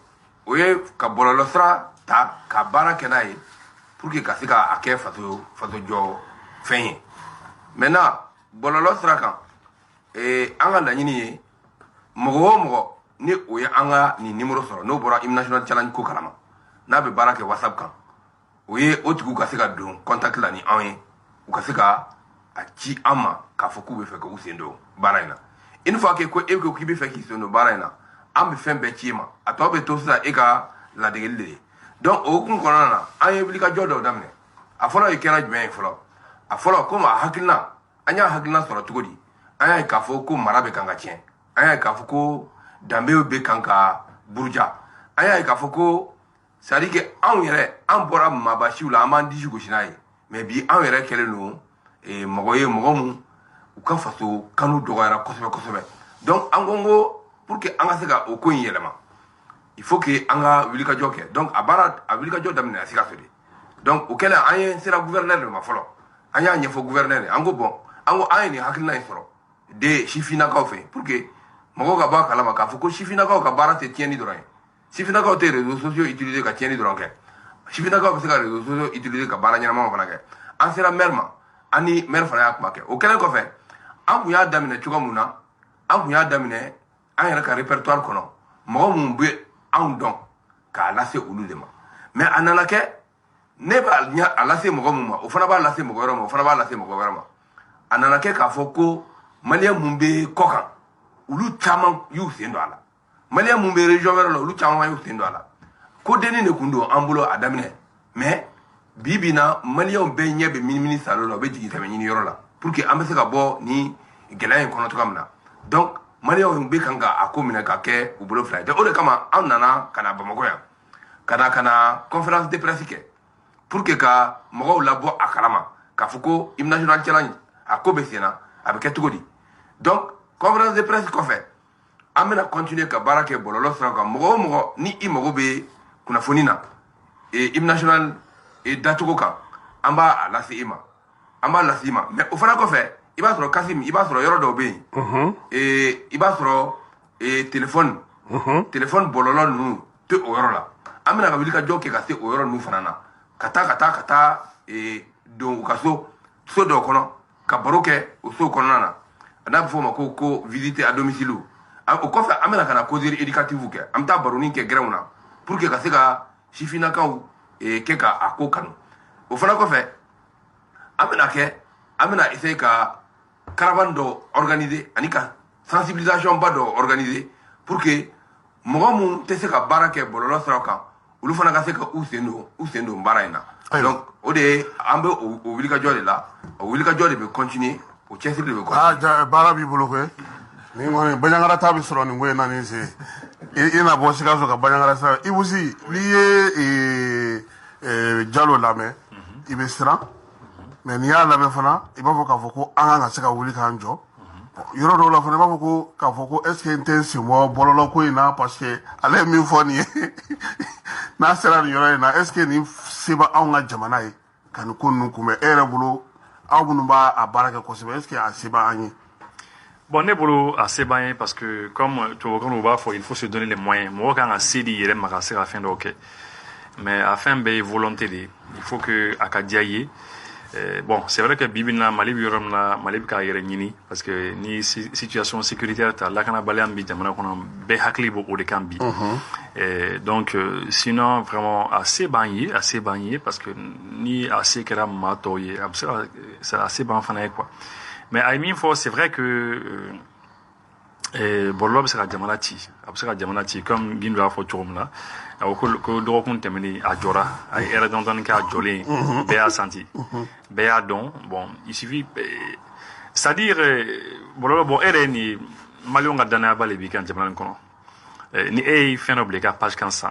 oui qu'à bololosra ta qu'à bara kenaï pour que qu'à sika à quel photo jo fin. Maintenant, bololosra quand anga la nini mogo ni oye anga ni numéro soro no bora hymne national challenge ko kalama na be barake whatsapp kan oye otiku ka seka don contact la ni anye u ka seka a ci ama ka foku be fe ko usendo baraina une fois que ko e ko ki be fe ki sendo baraina am be fen be ci ma ato be to sa e ka la degelde donc o kun konana anye bi ka jodo damne a folo e kera jmen folo a folo ko ma hakilna anya hakilna soro tugodi anya ka foku marabe kanga tien anya ka foku Dambe be kanka burja aya ka foko sari ke an yere an bora mabashi la man diju go shinaye mais bi an yere kele no mogoye mogomu u ka faso kanu dogara kosobe donc an gongo pour que an ga sega o ko yelema il faut que an ga wilika joke donc abara a wilika joke damne asika fede donc o kele an sera gouverneur ma folo anya nyefo gouverneur an go bon an go an ni hakilna isoro de chifina ka fe pour que Mogo ka ba kalama ka foko shifina ka bara te tieni doran. Shifina ka te réseaux sociaux utiliser ka tieni doran ke. Shifina ka se ka réseaux sociaux utiliser ka bara nyama fana ke. An sera merma ani mer fana ya kuma ke. O kelen ko fe an ku ya damine chuga muna an ku ya damine an yɛrɛ ka répertoire kɔnɔ mɔgɔ mun bɛ anw dɔn k'a lase olu de ma mais a nana kɛ ne b'a ɲa a lase mɔgɔ mun ma o fana b'a lase mɔgɔ wɛrɛ ma o fana b'a lase mɔgɔ wɛrɛ ma a nana kɛ k'a fɔ ko maliyɛn mun bɛ kɔ kan olu caman y'u sen don a la maliyɛn mun bɛ région wɛrɛ la olu caman y'u sen don a la ko denni de kun don an bolo a daminɛ mais bibina malion be nyebe mini salo la be jigi tame ni yorola pour que ambe se ka bo ni gelayen kono to kamna donc malion be kanga akomina ka ke u bolo fly de o de kama an nana kana bamako ya kana conférence de presse ke pour que ka mogo labo akalama ka fuko hymne national challenge akobe sena avec tout godi donc conférence de presse ko fait amena continuer ka barake bololo sra ka mogo ni i mogo be kuna fonina et hymne national et datugo kan amba la sima mais au fana ko fait il va sur Kasim il va sur yoro do be et il va sur et téléphone bololo nu te o yoro la amena ka wili ka joke ka te o yoro nu fanana kata et donc ka so do kono ka baroke o so kono na ana fo ma ko visiter à domicile o ko fa amena kana causerie éducative ke amta baroni ke greuna pour que ka se ka shifina ka et keka ako kanu o fana ko fe amena essayer ka caravane do organiser anika sensibilisation ba do organiser pour que mogamu te se ka barake bololo sraka ulu fana ka se ka usendo mbaraina donc o de ambe o wilika jode la o wilika jode be continuer o chesir de be ja bara bi bolo ko ni ngone banyangara tabi soro ni ngwe nani se ina bo sika so ka banyangara sa ibusi liye Diallo lamɛ i bɛ siran mais n'i y'a lamɛn fana i b'a fɔ k'a fɔ ko an kan ka se ka wuli k'an jɔ yɔrɔ dɔw la fana i b'a fɔ ko k'a fɔ ko est ce que n tɛ n sen bɔ bɔlɔlɔ ko in na parce que ale ye min fɔ nin ye n'a sera nin yɔrɔ in na est ce que nin se bɛ anw ka jamana ye ka nin ko ninnu kunbɛn e yɛrɛ bolo aw minnu b'a a baara kɛ kosɛbɛ est ce que a se bɛ an ye. Bon, ne bolo assez bien parce que comme tu vois, il faut se donner les moyens. Moi, quand on a cédé, il y a un fin d'ok. Mais afin de volonté, il faut que Akadiaye. Bon, c'est vrai que Bibina, Mali Bioromna, Mali Kayerenini, parce que ni situation sécuritaire, la Kana Balambi, Jamana, qu'on a Behakli au de Kambi. Donc, sinon, vraiment assez bagné, parce que ni assez que la matoye, c'est assez ban fanaï quoi. Mais à Minfo, c'est vrai que Bolob sera Jamanati, comme Guindra Fotorum là, au Dorokun Temeni à Jora, à Eredondan Ka Jolé, Béa Santi, Béa Don, bon, il suffit, c'est-à-dire, Bolob, bon, Ereni, Malionga Dana Balebikan Jamanan Kono, ni E Fenobleka, page 1500,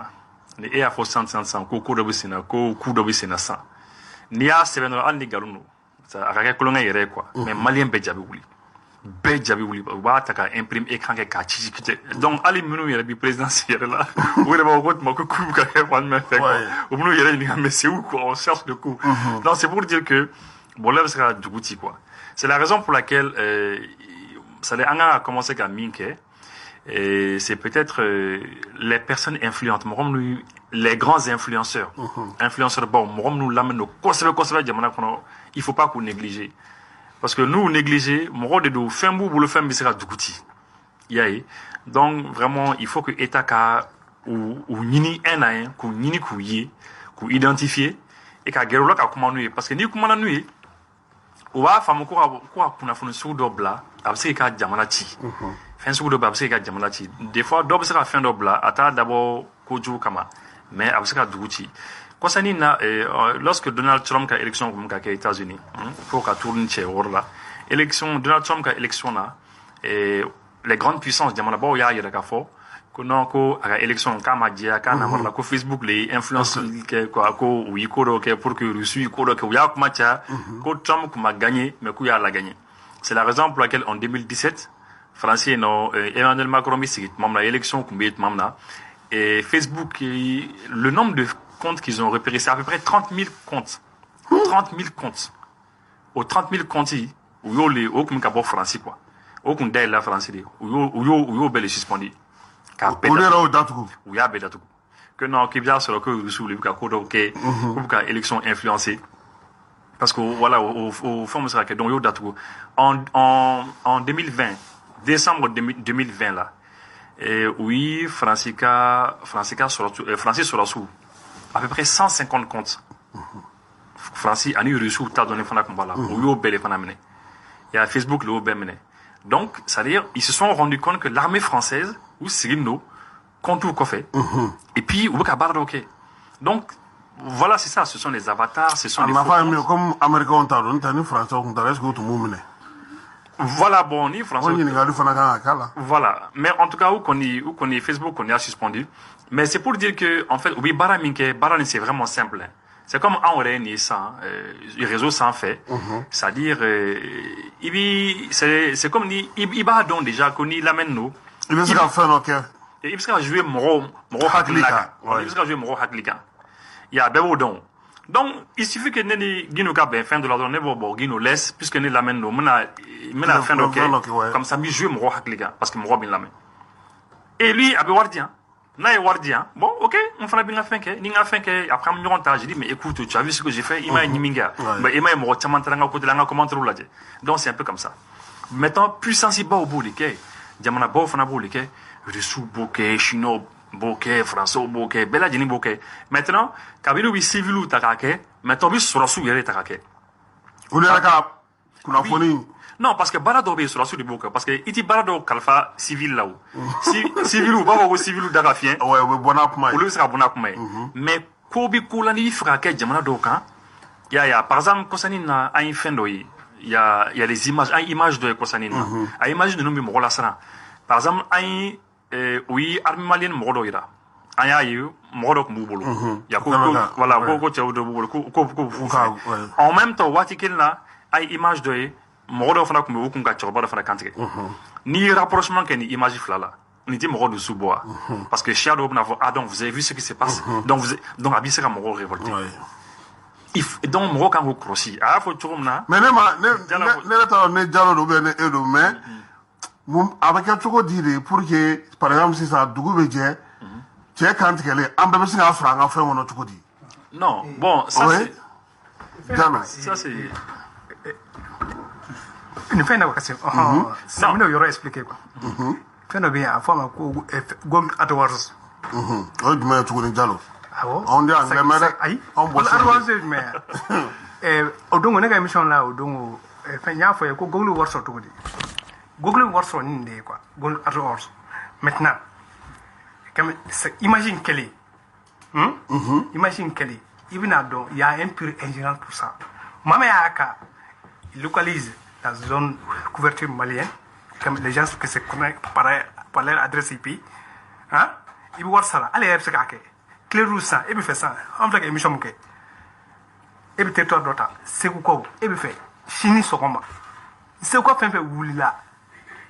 ni E à 400, Koko Dobisina, Koko Dobisina 100, ni A Seven Andi Garuno. A ka kɛ kolonŋɛ yɛrɛ quoi mais malien bɛɛ jaabi wuli u b'a ta ka imprime écran kɛ k'a ci donc hali minnu yɛrɛ bi présidence yɛrɛ la u yɛrɛ b'a fɔ ko tuma ko coup ka kɛ fan jumɛn fɛ quoi u minnu yɛrɛ ɲininka mais c'est où quoi on cherche le coup donc c'est pour dire que bɔlɔ bɛ se ka dugu ci quoi c'est la raison pour laquelle ça an ka commencer ka min kɛ et c'est peut-être les personnes influentes les grands influenceurs bon nous l'amène kosɛbɛ jamana kɔnɔ il faut pas qu'on néglige parce que nous négliger mɔgɔ de do fɛn b'u bolo fɛn bɛ se ka duguti yaye donc vraiment il faut que état ka u ɲini un à un k'u ɲini k'u ye k'u identifier et ka gɛrɛ u la ka kuma n'u ye parce que n'i kumana n'u ye u b'a faamu ko ka kunnafoni sugu dɔ bila a bɛ se k'a jamana ci fɛn sugu dɔ bɛ a bɛ se k'a jamana ci des fois dɔw bɛ se ka fɛn dɔ bila a t'a dabɔ kojugu kama mais a bɛ se ka dugu ci concernant lorsque Donald Trump a élection comme aux États-Unis pour qu'à tourner chez là élection Donald Trump a élection là et les grandes puissances diamant d'abord il y a la fort que non ko à élection kama dia kana la ko Facebook les influences quoi ko oui ko pour que Russie ko que il y a kuma cha ko Trump kuma gagné mais ko il a la gagné c'est la raison pour laquelle en 2017 français non Emmanuel Macron missit mamna élection kumbe mamna et Facebook le nombre de comptes qu'ils ont repéré, c'est à peu près 30 000 comptes. 30 000 comptes. Aux 30 000 comptes, où il y a les aucun capot français, quoi. Aucun d'elle la français, où il y a bel suspendu. Où il y a bel datou. Que non, qui vient sur le coup, sous les cas, ou élection influencée. Parce que voilà, au fond, c'est que donc il y a datou. En 2020, décembre 2020, là, oui, Francis sur la sous. À peu près 150 comptes. Francis a eu reçu ta donné fana kumbala. Ou bel il y a Facebook le mené. Donc, c'est-à-dire ils se sont rendus compte que l'armée française ou Cyrino compte tout fait. Et puis ou ka bardo OK. Donc Voilà, c'est ça, ce sont les avatars, ce sont les photos. Comme Américains ont Français ont est-ce que tout le monde voilà, bon, ni français. Voilà. Mais en tout cas, où qu'on est Facebook, on est suspendu. Mais c'est pour dire que, en fait, oui, Baraminke, c'est vraiment simple. C'est comme en vrai, les réseaux s'en fait. C'est-à-dire, c'est comme il va donc déjà qu'on y l'amène nous. Il va se faire, ok. Il va jouer Moro Haklika. Il va jouer Moro Haklika. Il y a Bebo donc. Donc, il suffit que nous Guino Kabin, fin de la journée, Guino laisse, puisque nous l'amène nous, la fin de comme ça, il joue Moro Haklika, parce que Moro bin l'amène. Et lui, Abé Wardien, bon, ok, on fera bien la fin que, après, je dis, mais écoute, tu as vu ce que j'ai fait, il m'a Niminga, mais il m'a Moro Chamantaranga, côté de la comment tu roules. Donc, c'est un peu comme ça. Maintenant, puissance, il bat au bout, les quais, Diamana Bow, Fanabo, les quais, Rissou, Bokeh, Chino, Bokeh, François Bokeh, Bella Jenny Bokeh. Maintenant, Kabilu bi civilu takake, maintenant bi surasu yere takake. Vous l'avez la non, parce que Barado be surasu de Bokeh, parce que iti Barado kalfa civil là où. Civilu, ba wo civilu dagafien. Ouais, bonapuma. Ou le sera bonapuma. Mais kobi kulani frake jamana doka. Ya, par exemple, Kosanina a une fin d'oï. Il y a les images, une image de Kosanina. A image de nous, Morola Sara. Par exemple, oui, armée malienne moro ira. Aya yu moro mbubulu. Ya ko voilà ko tchao de bubulu ko en même temps wati kelna ay image de moro fana ko mbuku ka tchao ba fana kantike. Ni rapprochement que ni image flala. Ni dit moro de Souboa parce que Shadow na donc vous avez vu ce qui se passe. Donc abissera moro révolté. Donc moro kan ko crossi. Ah faut tourna. Mais ne dialo do ben e do mais avec un truc dire pour que par exemple si ça dougou beje tu es quand qu'elle est en bébé c'est un franc enfin on a tout dit non bon ça ouais. Ça c'est une fin d'avoir cassé ça me l'aurait expliqué quoi fin de bien à forme gom AdWords oh du mais tout dialo ah bon on dit anglais mais on bosse AdWords mais odongo nega émission là odongo fin ya fois ko Google Wars tout dit Google Wars on est quoi Google AdWords maintenant comme imagine qu'elle est imagine qu'elle est il y a un pur ingénieur pour ça Mama Aka localise la zone couverture malienne comme les gens qui se connaissent par leur adresse IP hein il veut voir ça allez c'est quoi clair rouge ça et puis fait ça on fait émission que et puis territoire d'autre c'est quoi et puis fait chini sokoma c'est quoi fait wulila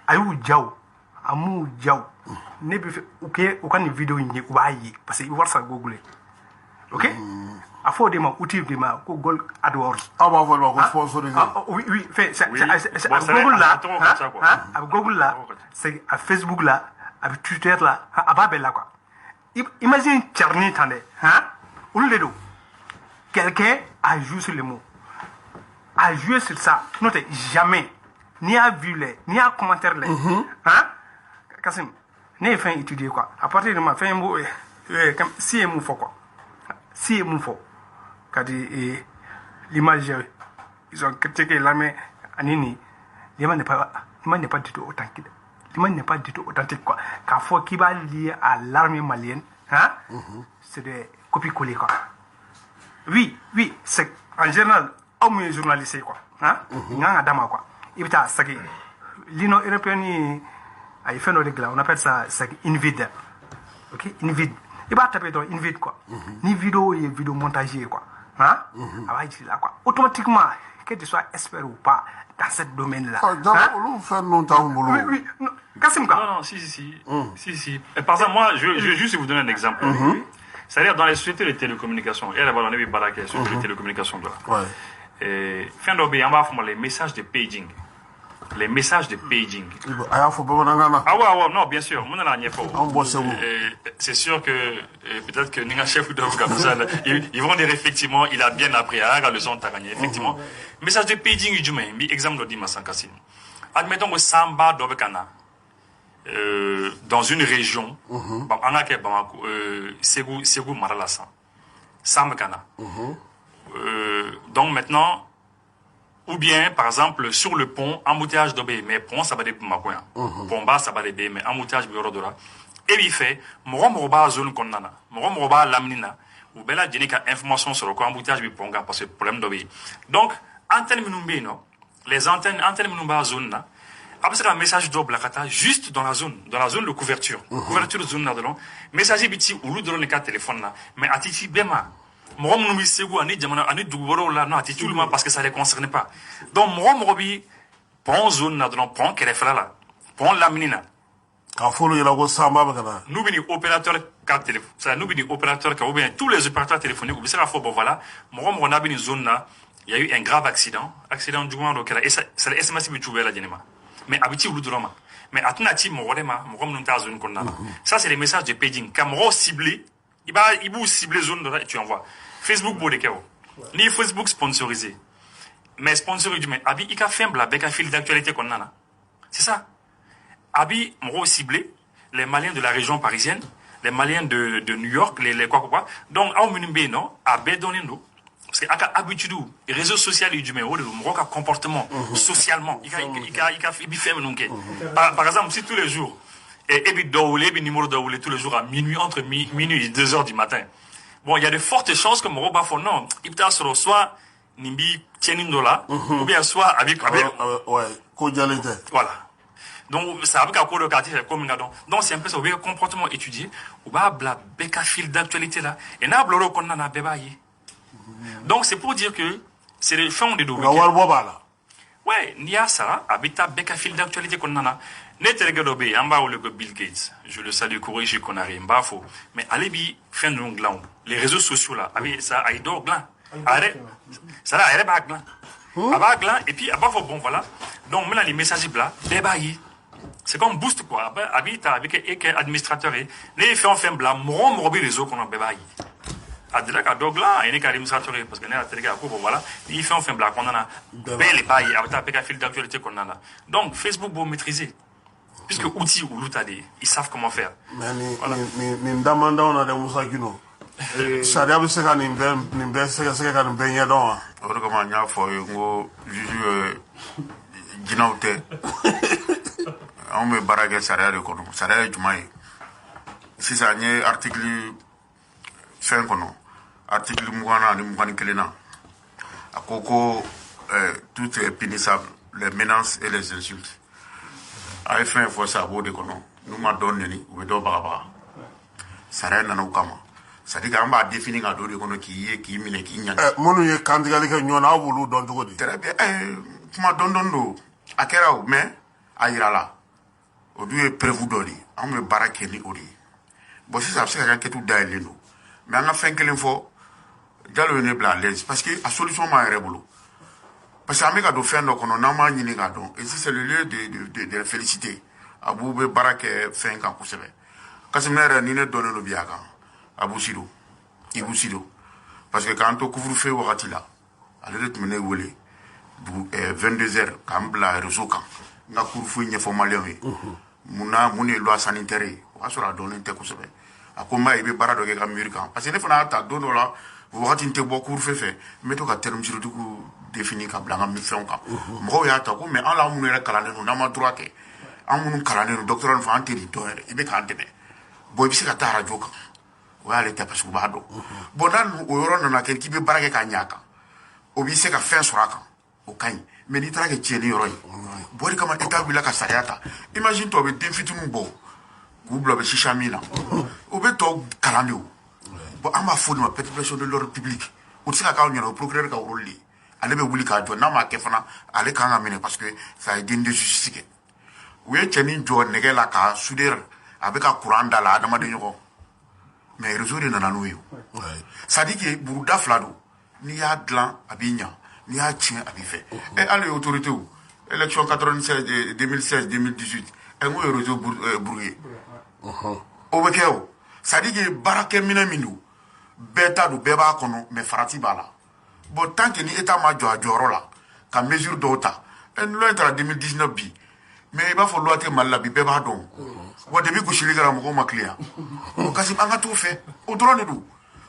ayu jaw amu jaw ne bi ok o kan vidéo ni ko bayi parce que il voir ça google ok a faut des ma outil de ma ko Google AdWords ah bah voilà ko sponsorisé oui fait c'est Google là à Google là c'est à Facebook là à Twitter là à Babel là quoi imagine Charny tande hein ou le do quelqu'un a joué sur le mot a joué sur ça notez jamais ni à vu les ni à commentaire les hein Kassim n'est fin étudier quoi à partir de ma fin mot comme si mou fo quoi si mou fo kadi l'image ils ont critiqué l'armée anini l'image n'est pas du tout authentique l'image n'est pas du tout authentique quoi car faut qui va lié à l'armée malienne hein c'est des copier-coller quoi oui c'est en général homme journaliste quoi hein nganga dama quoi ibita saki l'Union européenne a fait nos règles on appelle ça invite ok invite il va taper dans invite quoi ni vidéo et vidéo montagée quoi hein va dire là quoi automatiquement que tu sois expert ou pas dans ce domaine là oui Kassim quoi non si et par exemple moi je vais juste vous donner un exemple c'est-à-dire dans les sociétés de télécommunications et là-bas on est baraqué sur les télécommunications là fin d'obé on va faire les messages de paging les messages de paging. Ah ouais, non, bien sûr. C'est sûr que peut-être que Ninga chef de ils vont dire effectivement, il a bien appris à la leçon de gagné. Effectivement. Message de paging, exemple de Dima Sankassin. Admettons que Samba Dobekana, dans une région, Ségou Maralasan, Sambakana. Donc maintenant, ou bien, par exemple, sur le pont, embouteillage d'obé, mais pont, ça va des macoins. Pont bas, ça va des mais embouteillage de rodora. Et il fait, moroba zone konnana, moroba lamnina, ou bien là, j'ai une information sur le embouteillage, parce que problème d'obéir. Donc, antenne minumbe, non? Les antennes minumba zone, là, après, c'est un message double, juste dans la zone de couverture. Couverture zone, là, message biti, ou l'ou, dans le cas téléphone, là. Mais, atiti, bema. Moi, mon nom, c'est quoi, ani douboro, là, non, atiti, parce que ça les concerne pas. Donc, moi, prends zone, là, prends qu'elle est là, prends la minina. Nous venons opérateur carte téléphone, ça nous venons opérateur ou bien tous les opérateurs téléphoniques, ou bien ça bon voilà, moi on a une zone là, il y a eu un grave accident du moins donc et c'est le SMS qui trouvé la dinema. Mais habitude ou drama. Mais atnati mon relema, mon comme nous zone qu'on a. Ça c'est les messages de paging. Camera ciblé, il va cibler zone et tu envoies. Facebook pour les cas. Ni Facebook sponsorisé. Mais sponsorisé mais abi il a fait un fil d'actualité qu'on a. C'est ça. Abi, m'ont ciblé les Maliens de la région parisienne, les Maliens de New York, les quoi. Donc, à Omunimbe, non, à Bédonendo, parce que, à habitude, les réseaux sociaux, ils ont un comportement, socialement, il a par exemple, si tous les jours, et numéro de tous les jours à minuit, entre minuit et 2 heures du matin, bon, il y a de fortes chances que mon robot font non, il peut être soit Nimbi Tienindola, ou bien soit avec, voilà. Donc, ça veut dire que comme donc, c'est un peu ça, un comportement étudié, ou bah, beka fil d'actualité là, et n'a pas qu'on a bébaillé. Donc, c'est pour dire que c'est le fond de double. Ouais, n'y a ça, habita beka fil d'actualité qu'on a. N'est-ce pas en bas le Bill Gates, je le salue, corrige qu'on a rien, bah, faux. Mais allez, fin de gland, les réseaux sociaux là, avec ça, aïe d'or gland. Ça là, elle est pas gland. Gland, et puis, bon, voilà. Donc, maintenant, les messages là, bébaillé. C'est comme boost quoi. Habite avec administrateur et les fait en fin blanc, mon réseau qu'on a bébaillé. Adela ka dogla et les administrateur parce que n'a télé voilà, il fait en fin blanc qu'on a belle bail avec un fil d'actualité qu'on a. Donc Facebook vous maîtriser. Puisque outils ou l'outade, ils savent comment faire. Mais ni demande on a des musakino. Sharia bi se ka ni ben se ka ni ben yadon. O de comment nya fo ngo juju ginauté. On me barage sariya de kono sariya juma ye sisan n ye article fɛn kɔnɔ article 20 ni 21 na a ko ko tout est punissable les menaces et les insultes a ye fɛn fɔ sa a b'o de kɔnɔ n'u ma dɔ neni u bɛ dɔ bagabaga sariya nana o kama c'est à dire an b'a définir ka don de kɔnɔ k'i ye k'i minɛ k'i ɲaga minnu ye kantigɛli kɛ ɲɔgɔn na aw b'olu dɔn cogo di très bien kuma dɔndɔn don a kɛra o mais a yirala o dun ye prévu dɔ de ye anw bɛ baara kɛ ni o de ye bon sisan a bɛ se ka kɛ kɛtu dayɛlɛlen don mais an ka fɛn kelen fɔ Jalo ye ne bila à l'aise parce que a solution b'an yɛrɛ bolo parce que an bɛ ka don fɛn dɔ kɔnɔ n'an m'a ɲini k'a dɔn et si c'est le lieu de féliciter Abu bɛ baara kɛ fɛn kan kosɛbɛ Kasim ne yɛrɛ ni ne dɔnnen don bi a kan Abu Sido Ibou Sido parce que k'an to couvre-feu wagati la ale de tun bɛ ne wele 22h k'an bila réseau kan n ka couvre-feu ɲɛfɔ maliyɛnw ye mun de ye loi sanitaire ye o y'a sɔrɔ a dɔnnen tɛ kosɛbɛ a ko n b'a ye i bɛ baara dɔ kɛ ka mairie kan parce que ne fana y'a ta don dɔ la o wagati n tɛ bɔ couvre-feu fɛ n bɛ to ka terme juridique défini ka bila n ka fɛnw kan mɔgɔw y'a ta ko mais an la minnu yɛrɛ kalannen don n'an ma droit kɛ an minnu kalannen don docteur nin fɔ an tɛ nin dɔn yɛrɛ i bɛ k'an dɛmɛ bon i bɛ se ka taa radio kan o y'ale tɛ parce que u b'a dɔn bon n'a o yɔrɔ nana kɛ k'i bɛ baara kɛ k'a ɲɛ a kan o b'i se ka fɛn sɔrɔ a kan o ka ɲi mais n'i taara kɛ tiɲɛni yɔrɔ ye bon o de kama état wulila ka sariya ta imagine tɔ bɛ den fitininw bɔ k'u bila u bɛ sisa min na o bɛ tɔw kalan de o bon an b'a fɔ nin ma perturbation de l'ordre public o tɛ se ka k'aw ɲɛna o procureur ka rôle de ye ale bɛ wuli k'a jɔ n'a m'a kɛ fana ale kan ka minɛ parce que ça a den de justice kɛ u ye cɛnin jɔ nɛgɛ la ka souder a bɛ ka courant da la adamaden ɲɔgɔn mais réseau de nana n'o ye c'est à dire que buruda fila don n'i y'a dilan a b'i ɲa n'i y'a tiɲɛ a b'i fɛ hali autorité o élection 96 2016 2018 n ko ye réseau brouillé o bɛ kɛ o c'est à dire que baarakɛminɛ min don bɛɛ ta don bɛɛ b'a kɔnɔ mais farati b'a la bon tant que ni état ma jɔ a jɔyɔrɔ la ka mesure dɔw ta loi taara 2019 bi mais i b'a fɔ loi tɛ Mali la bi bɛɛ b'a dɔn wa depuis gosili kɛra mɔgɔw ma tile yan o kasi an ka t'o fɛ o dɔrɔn de don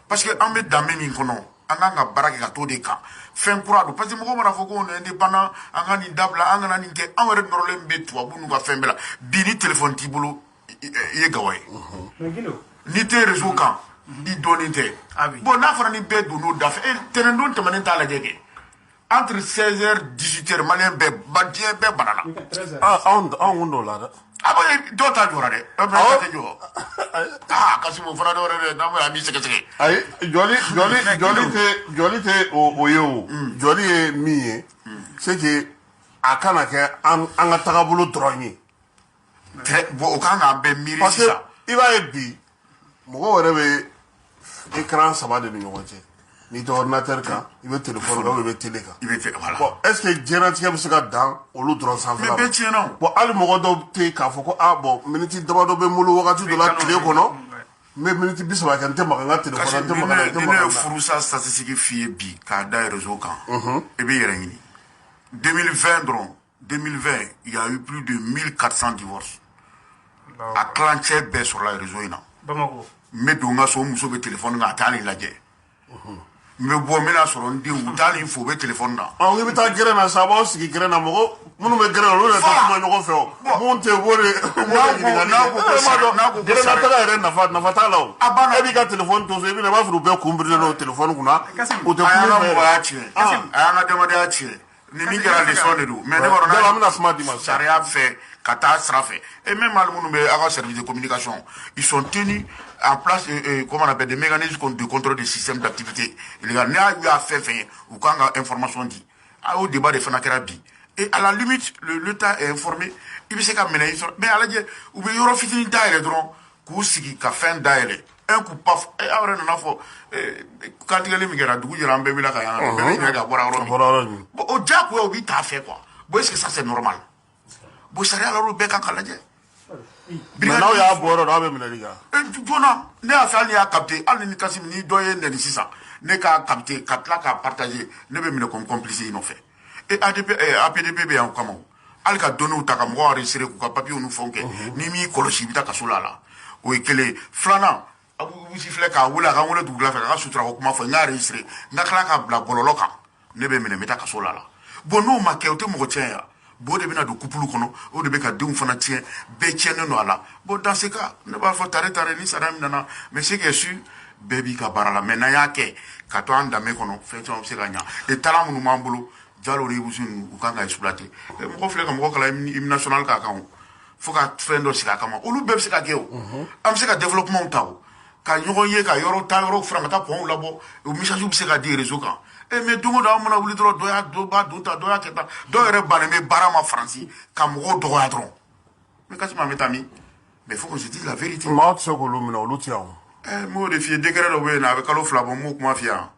parce que an bɛ danbe min kɔnɔ an kan ka baara kɛ ka t'o de kan fɛn kura don parce que mɔgɔw mana fɔ ko on est indépendant an ka nin dabila an kana nin kɛ an yɛrɛ nɔrɔlen bɛ tubabu n'u ka fɛn bɛɛ la bi ni téléphone t'i bolo i ye gawa ye n'i tɛ réseau kan di dɔɔnin tɛ Ah oui. bon n'a fɔra ni bɛɛ donn'o da fɛ tɛnɛndon tɛmɛnen t'a lajɛ kɛ entre 16h 18h maliyɛn bɛɛ diɲɛ bɛɛ banana anw dɔw la dɛ ah bon dɔw ta jɔra dɛ dɔw ta tɛ jɔ Kassim o fana dɔ wɛrɛ dɛ n'an bɛ a b'i sɛgɛsɛgɛ ayi jɔli tɛ o ye o jɔli ye min ye c'est que a kana kɛ an ka tagabolo dɔrɔn ye bon o kan k'an bɛɛ miiri parce que sisan i b'a ye bi mɔgɔw yɛrɛ bɛ écran 3 de ni ɲɔgɔn cɛ n'i tɛ ordinateur kan i bɛ téléphone kan ou i bɛ télé kan voilà bon est ce que diɲɛlatigɛ bɛ se ka dan olu dɔrɔn sanfɛla mais bɛɛ tiɲɛna o bon hali mɔgɔ dɔw tɛ yen k'a fɔ ko bon miniti damadɔ bɛ n bolo wagati dɔ la tile kɔnɔ n bɛ miniti 30 kɛ n tɛ maga n ka téléphone na n tɛ maga n ni ne ye furusa statistique f'i ye bi k'a da réseau kan i bɛ yɛrɛ ɲini 2020 dɔrɔn 2020 il y a eu plus de 1400 divorces a tilancɛ bɛɛ sɔrɔla réseau in na Bamako. n bɛ don n ka so n muso bɛ téléphone kan a t'a nin lajɛ n bɛ bɔ n bɛna sɔrɔ n denw u t'a nin fo u bɛ téléphone na i bɛ taa gɛrɛn na sa a b'aw sigi gɛrɛn na mɔgɔ minnu bɛ gɛrɛn na olu yɛrɛ tɛ kuma ɲɔgɔn fɛ o mun tɛ o de ɲininkali kɛ gɛrɛn na taga yɛrɛ nafa t'a la o e b'i ka téléphone to so i bɛna i b'a sɔrɔ u bɛɛ kun birilen don téléphone kunna u tɛ kuma fɛ a y'an ka mɔgɔya tiɲɛ a y'an ka adamadenya tiɲɛ ni min kɛra leçon de don mais ne kɔrɔ an bɛna suma d'i ma sariya fɛ ka taa sira fɛ et même hali minnu bɛ aw ka service de communication ils sont tenus en place comment on appelle des mécanismes de contrôle des systèmes d'activité illégale n'a eu à fɛn fɛn ye u kan ka information di a y'o débat de fana kɛra bi et à la limite l'État est informé i bɛ se ka minɛ i sɔrɔ mais a lajɛ u bɛ yɔrɔ fitinin dayɛlɛ dɔrɔn k'u sigi ka fɛn dayɛlɛ un coup paf aw yɛrɛ nana fɔ kantigɛli min kɛra dugu jɛra an bɛɛ wulila ka yan bɛɛ bɛ ɲininka a bɔra yɔrɔ min bon o diyagoya o b'i t'a fɛ quoi bon est ce que ça c'est normal bon sariya la olu bɛɛ kan ka lajɛ mais n'aw y'a bɔ yɔrɔ dɔ aw bɛ minɛli kɛ joona ne y'a fɛ hali ni y'a capté hali ni Kassim ni dɔ ye nɛni sisan ne k'a capté ka tila k'a partager ne bɛ minɛ comme complice i nɔfɛ et APDP bɛ yan o kama o hali ka données ta ka mɔgɔw enregistré k'u ka papiers ni fɛnw kɛ n'i m'i kɔlɔsi i bɛ taa kaso la a la o ye kelen filanan Abubusi filɛ k'a wele a ka wele dugula fɛ k'a ka sutura ko kuma fɔ n y'a enregistré n ka tila k'a bila bɔlɔlɔ kan ne bɛ minɛ n bɛ taa kaso la bon n'o ma kɛ o tɛ mɔgɔ tiɲɛ ya bon o de bɛna don couple kɔnɔ o de bɛ ka denw fana tiɲɛ bɛɛ tiɲɛnen don a la bon dans ce cas ne b'a fɔ tare ni sariya min nana mais ce qui est sûr bɛɛ b'i ka baara la mais n'an y'a kɛ ka to an danbe kɔnɔ fɛn caman bɛ se ka ɲa et talent minnu b'an bolo Jalo ni Ibusu u kan ka exploiter mɔgɔ filɛ ka mɔgɔ kalan hymne national k'a kan o fo ka fɛn dɔ sigi a kama olu bɛɛ bɛ se ka kɛ o an bɛ se ka développement ta o ka ɲɔgɔn ye ka yɔrɔ ta yɔrɔ fara ka taa pɔnw labɔ o message bɛ se ka di réseau kan mais don o don an mana wuli dɔrɔn dɔ b'a don ta dɔ y'a kɛ tan dɔw yɛrɛ bannen bɛ baara ma faransi ka mɔgɔw dɔgɔya dɔrɔn mais Kassim an bɛ taa min mais il faut qu'on se dise la vérité maa tɛ se k'olu minɛ olu tɛ yan o n m'o de f'i ye décret dɔ bɛ yen nɔ a bɛ kalo 2 bɔ n m'o kuma f'i ye yan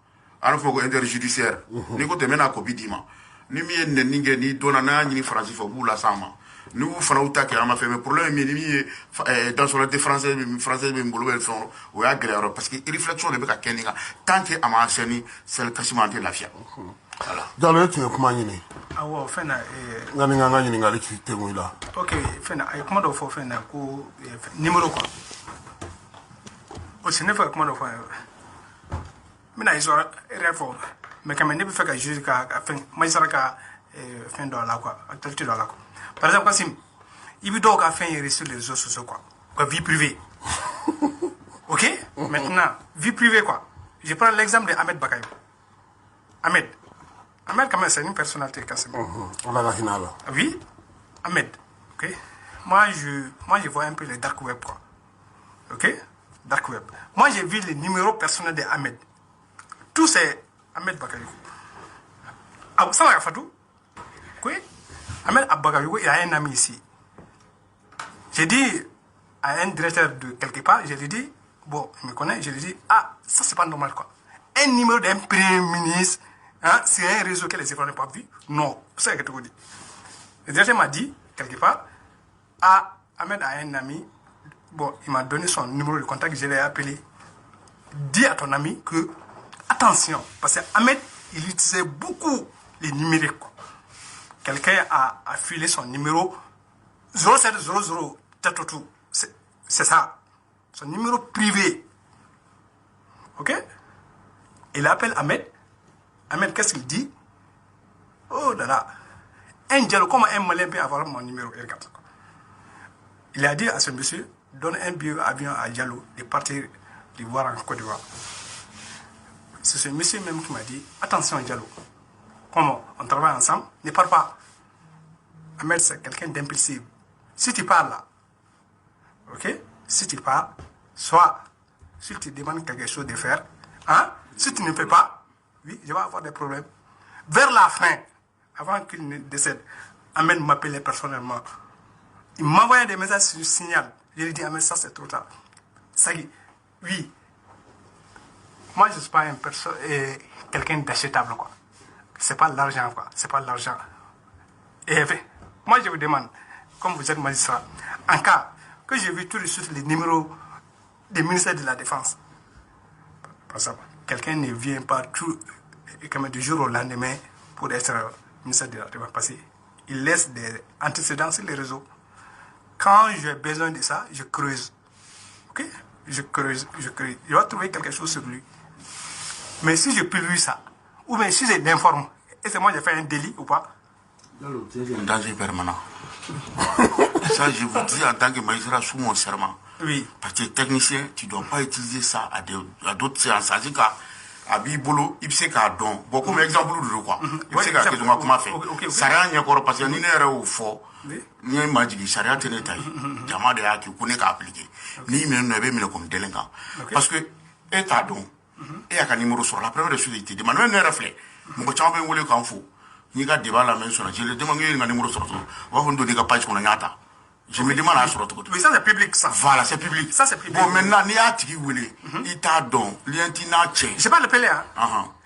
a bɛ fɔ ko interjudiciaire n'i ko ten n bɛna copie d'i ma ni min ye nɛni kɛ n'i dɔnna n'a y'a ɲini faransi fɛ u b'u las'an ma ni u fana ta kɛ an ma fɛ mais problème ye min ye ni min ye nationalité française bɛ n bolo bɛ fɛn o y'a gɛlɛya yɔrɔ parce que réflexion de bɛ ka kɛ nin kan tant que a ma enchaîner Kassim an tɛ lafiya voilà Jalo e tun ye kuma ɲini awɔ fɛn na n ka nin ka ɲininkali tɛ mun i la ok fɛn na a ye kuma dɔ fɔ fɛn na ko numéro quoi aussi ne fɛ ka kuma dɔ fɔ n bɛna histoire yɛrɛ fɔ mais quand même ne bɛ fɛ ka juge ka fɛn magistrat ka fɛn dɔ la quoi actualité dɔ la quoi par exemple Kassim i bɛ dɔw ka fɛn yɛrɛ sur les réseaux sociaux quoi ka vie privée ok maintenant vie privée quoi je prends l'exemple de Ahmed Bakayo Ahmed quand même c'est une personnalité Kassim ala ka hinɛ a la oui Ahmed ok moi je vois un peu le dark web quoi ok dark web moi j'ai vu les numéros personnels de Ahmed tout c'est Ahmed Bakayo ça va Fatou oui Ahmed Bakayo il a un ami ici j'ai dit à un directeur de quelque part je lui dis bon il me connaît je lui dis ah ça c'est pas normal quoi un numéro d'un premier ministre hein, c'est un réseau que les écoles n'ont pas vu non c'est ce que tu dis le directeur m'a dit quelque part ah Ahmed a un ami bon il m'a donné son numéro de contact je l'ai appelé dis à ton ami que attention parce que Ahmed il utilisait beaucoup les numériques quoi. Quelqu'un a filé son numéro 0700 tout c'est ça son numéro privé ok il appelle Ahmed qu'est-ce qu'il dit oh là là un dialogue comment un malin peut avoir mon numéro regarde il a dit à ce monsieur donne un billet avion à Diallo de partir d'Ivoire en Côte d'Ivoire. C'est ce monsieur même qui m'a dit, attention Diallo, comment on travaille ensemble, ne parle pas. Ahmed, c'est quelqu'un d'impulsif. Si tu parles là, ok, si tu parles, soit si tu demandes quelque chose de faire, hein, si tu ne fais pas, oui, je vais avoir des problèmes. Vers la fin, avant qu'il ne décède, Ahmed m'appelait personnellement. Il m'envoyait des messages sur le signal. Je lui dis, Ahmed, ça c'est trop tard. Ça y est, oui. Moi, je ne suis pas quelqu'un d'achetable, quoi. C'est pas l'argent, quoi. C'est pas l'argent. Et moi, je vous demande, comme vous êtes magistrat, en cas que j'ai vu tout de suite les numéros des ministères de la Défense, par exemple, quelqu'un ne vient pas comme du jour au lendemain pour être ministère de la Défense, parce qu'il laisse des antécédents sur les réseaux. Quand j'ai besoin de ça, je creuse. Ok? Je creuse. Je vais trouver quelque chose sur lui. Mais si je publie ça, ou bien si je l'informe, est-ce que moi j'ai fait un délit ou pas? C'est un danger permanent. Ça, je vous dis en tant que magistrat sous mon serment. Oui. Parce que technicien, tu ne dois pas utiliser ça à d'autres séances. C'est-à-dire qu'à Bibolo, il sait qu'à don. Bon, comme exemple, quoi. Il sait qu'à question comment faire. Ça n'a rien à parce que ni n'est au fort. Ni un magique, ça n'a rien à faire. Jama de ya qui connaît qu'à appliquer. Ni même ne veut comme délinquant. Parce que, et t'as don. Et à un numéro sur la première chose, il te demande un reflet. Mon chambre est voulu qu'en fou. Ni ka débat la même sur je le demande un numéro sur tout. On va vous donner une page qu'on a yata. Je me demande à sur tout. Mais ça c'est public ça. Voilà, c'est public. Ça c'est public. Bon maintenant ni a tiki voulé. Il t'a don, lientina tché. J'ai pas l'appelé hein.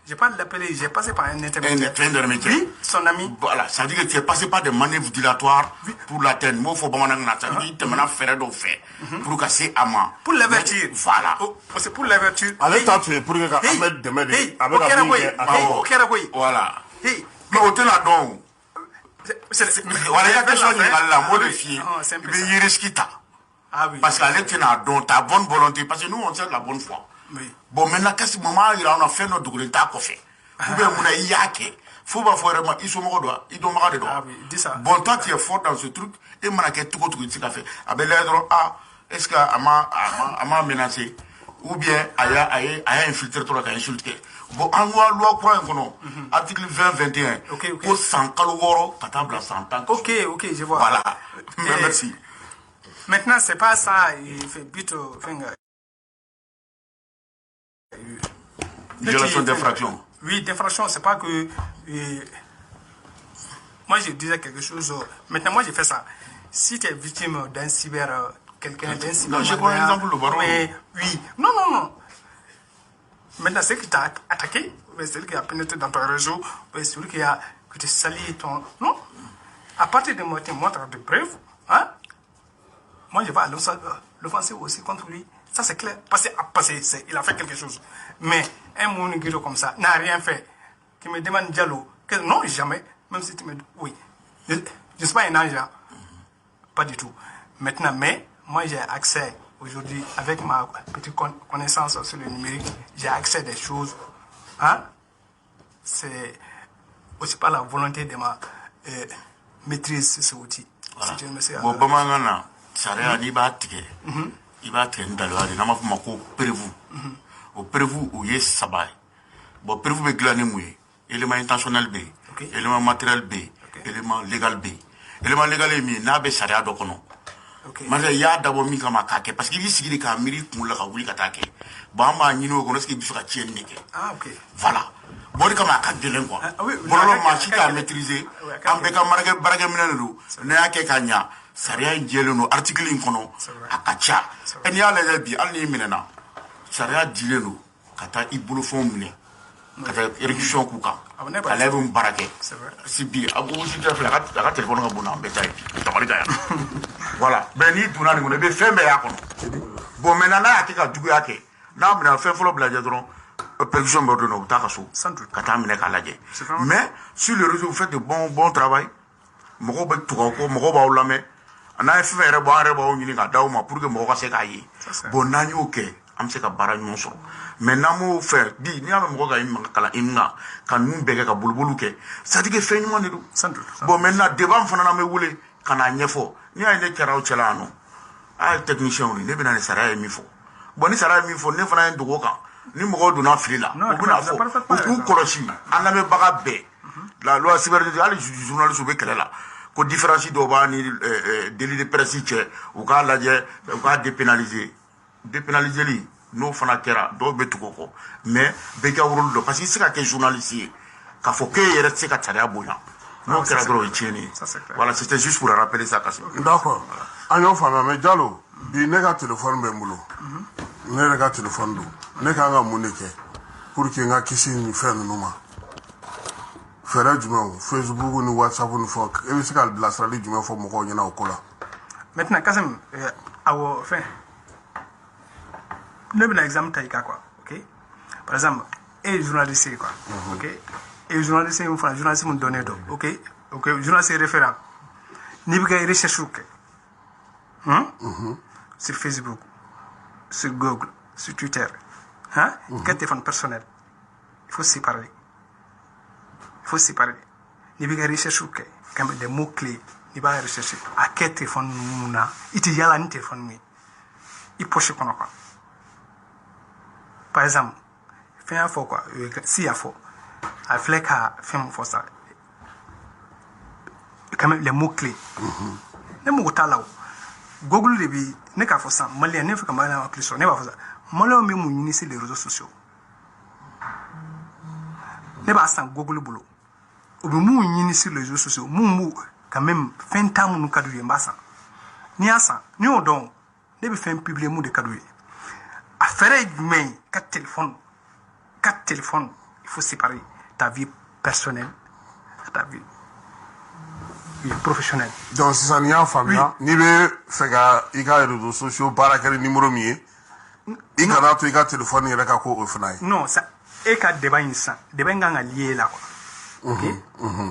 J'ai pas l'appelé, j'ai passé par un intermédiaire. Un intermédiaire. Oui, son ami. Voilà, ça veut dire que tu es passé par des manœuvres dilatoires pour l'atteindre. Moi, il faut pas m'en ça veut dire que tu m'as fait d'en faire pour casser à moi. Pour l'avertir. Voilà. C'est pour l'avertir. Allez, t'as tué pour que Ahmed demande avec la Voilà. Mais au téléphone donc. Voilà, il y a quelque chose qui est là, modifié. Mais il risque ça. Ah oui. Parce qu'elle est là, donc ta bonne volonté. Parce que nous, on sait la bonne foi. Oui. Bon, maintenant, qu'à ce moment, on a fait notre degré d'à coffre. Ou bien, on a yake. Faut pas faire vraiment, ils sont morts de ils sont morts de Ah oui, dis ça. Bon, toi, tu es fort dans ce truc. Et mon enquête, tout ce qu'il a fait. Ah, ben, là, est-ce qu'elle m'a menacé? Ou bien, elle a infiltré toi, elle a insulté. Bon, en loi, quoi, article 20-21. Ok. Pour 100 calogoro, katable à 100 ans. Ok, je vois. Voilà. Merci. Maintenant, c'est pas ça, il fait but au finger. Violation d'infraction. Oui, d'infraction, c'est pas que. Moi, je disais quelque chose. Maintenant, moi, j'ai fait ça. Si tu es victime d'un cyber. Quelqu'un d'un cyber. Non, j'ai pas un exemple, le baron. Mais oui. Non. Maintenant, c'est qui t'a attaqué, c'est lui qui a pénétré dans ton réseau, c'est celui qui a sali ton. Non. À partir de moi, tu montres des preuves. Hein? Moi, je vais l'offenser aussi contre lui. Ça, c'est clair. Parce qu'il a fait quelque chose. Mais un mouniguiro comme ça n'a rien fait. Qui me demande Diallo. Non, jamais. Même si tu me dis oui. Je ne suis pas un ange. Pas du tout. Maintenant, mais moi, j'ai accès aujourd'hui, avec ma petite connaissance sur le numérique, j'ai accès à des choses. Hein? C'est aussi pas la volonté de ma maîtrise ce outil. Voilà. Bon, Bamangana, ça a dit il va être dans le n'a pas fait prévu. Au prévu où il y a sabay. Bon, prévu est glané mouillé. Élément intentionnel B, élément matériel B, élément légal B. Élément légal est mis, n'a pas saria d'okono. Mais il y a d'abord mis comme un caquet parce qu'il dit qu'il y a un mérite pour le ravouler attaquer. Bamba n'y nous connaissons qu'il faut qu'il y ait Ah, ok. Voilà. Bon, comme un caquet de quoi. Bon, le marché à maîtriser. En béca marqué bargaminano, n'a qu'à gagner. Saria Dieleno, article incono, à Kacha. Et il y a les bi, al nimena. Saria Dieleno, Kata Ibulofon mine. Kata érection Kuka. À lève un baraquet. Si bien, à vous aussi, la téléphone à bon en bétail. Voilà. Ben, il tourne à nous, mais fait, mais à bon, maintenant, à qui a douillé. Là, on a fait follow bladron. Permission me donne au Takasso. Kata mine kalage. Mais, sur le réseau, vous faites de bon travail. Mogo be tuko mogo ba ulame ana fe re ba nyini ka dauma pour que mogo se ka yi bon nanyo ke am se ka bara nyonso maintenant mo fe di ni am mogo ga im kala imna kan mum bege ka bulbulu ke ça dit que fe nyuma ne du bon maintenant débat fana na me wule kana nyefo ni ay ne keraw chelano ay technicien ni ne bina ne sara mi fo bon ni sara min fo ne fana ye dogo kan ni mɔgɔw donna fili la u bɛna fɔ u k'u kɔlɔsi an lamɛnbaga bɛɛ la loi cybernétique hali journaliste bɛ kɛlɛ la ko différence dɔw b'a ni délit de presse cɛ u k'a lajɛ u k'a dépénaliseli n'o fana kɛra dɔw bɛ tugu o kɔ mais bɛɛ ka rôle dɔn parce que i se ka kɛ journaliste ye k'a fɔ k'e yɛrɛ tɛ se ka sariya bonya n'o kɛra dɔrɔn o ye tiɲɛni ye voilà c'était juste pour rappeler ça Kassim. D'accord an y'o faamuya mais Jalo bi ne ka téléphone bɛ n bolo ne yɛrɛ ka téléphone don ne kan ka mun de kɛ pour que n ka kisi nin fɛn ninnu ma fɛɛrɛ jumɛn Facebook ni WhatsApp ni fɔ e bɛ se ka bilasirali jumɛn fɔ mɔgɔw ɲɛna o ko la. Maintenant Kassim awɔ fɛn ne bɛna exemple ta i kan quoi ok par exemple e ye journaliste ye quoi ok e ye journaliste min fana journaliste min dɔnnen don ok journaliste référent n'i bɛ kɛ recherche kɛ sur Facebook sur Google sur Twitter quel téléphone personnel il faut séparer n'i bɛ kɛ recherche kɛ comme des mots clés n'i b'a rechercher a quel téléphone mun na i tɛ yala ni téléphone min i poche kɔnɔ quoi par exemple fɛn y'a fɔ quoi si y'a fɔ a filɛ ka fɛn mun fɔ sa quand même les mots clés ne mago t'a la o Google de bi ne k'a fɔ sisan maliyɛn ne fɛ ka maliyɛn hakili sɔrɔ ne b'a fɔ sisan maliyɛnw bɛ mun ɲini sur les réseaux sociaux ne b'a san Google bolo u bɛ mun ɲini sur les réseaux sociaux mun b'u quand même fɛn ta minnu ka d'u ye n b'a san n'i y'a san n'i y'o dɔn ne bɛ fɛn publier mun de ka d'u ye a fɛɛrɛ ye jumɛn ye ka téléphone il faut séparer ta vie personnelle et ta vie professionnelle. Donc sisan n'i y'a faamuya n'i bɛ fɛ ka i ka réseaux sociaux baara kɛ ni numéro min ye i kana to i ka téléphone yɛrɛ ka ko o fana ye. Non ça e ka débat in san débat in kan ka lié la quoi. Ok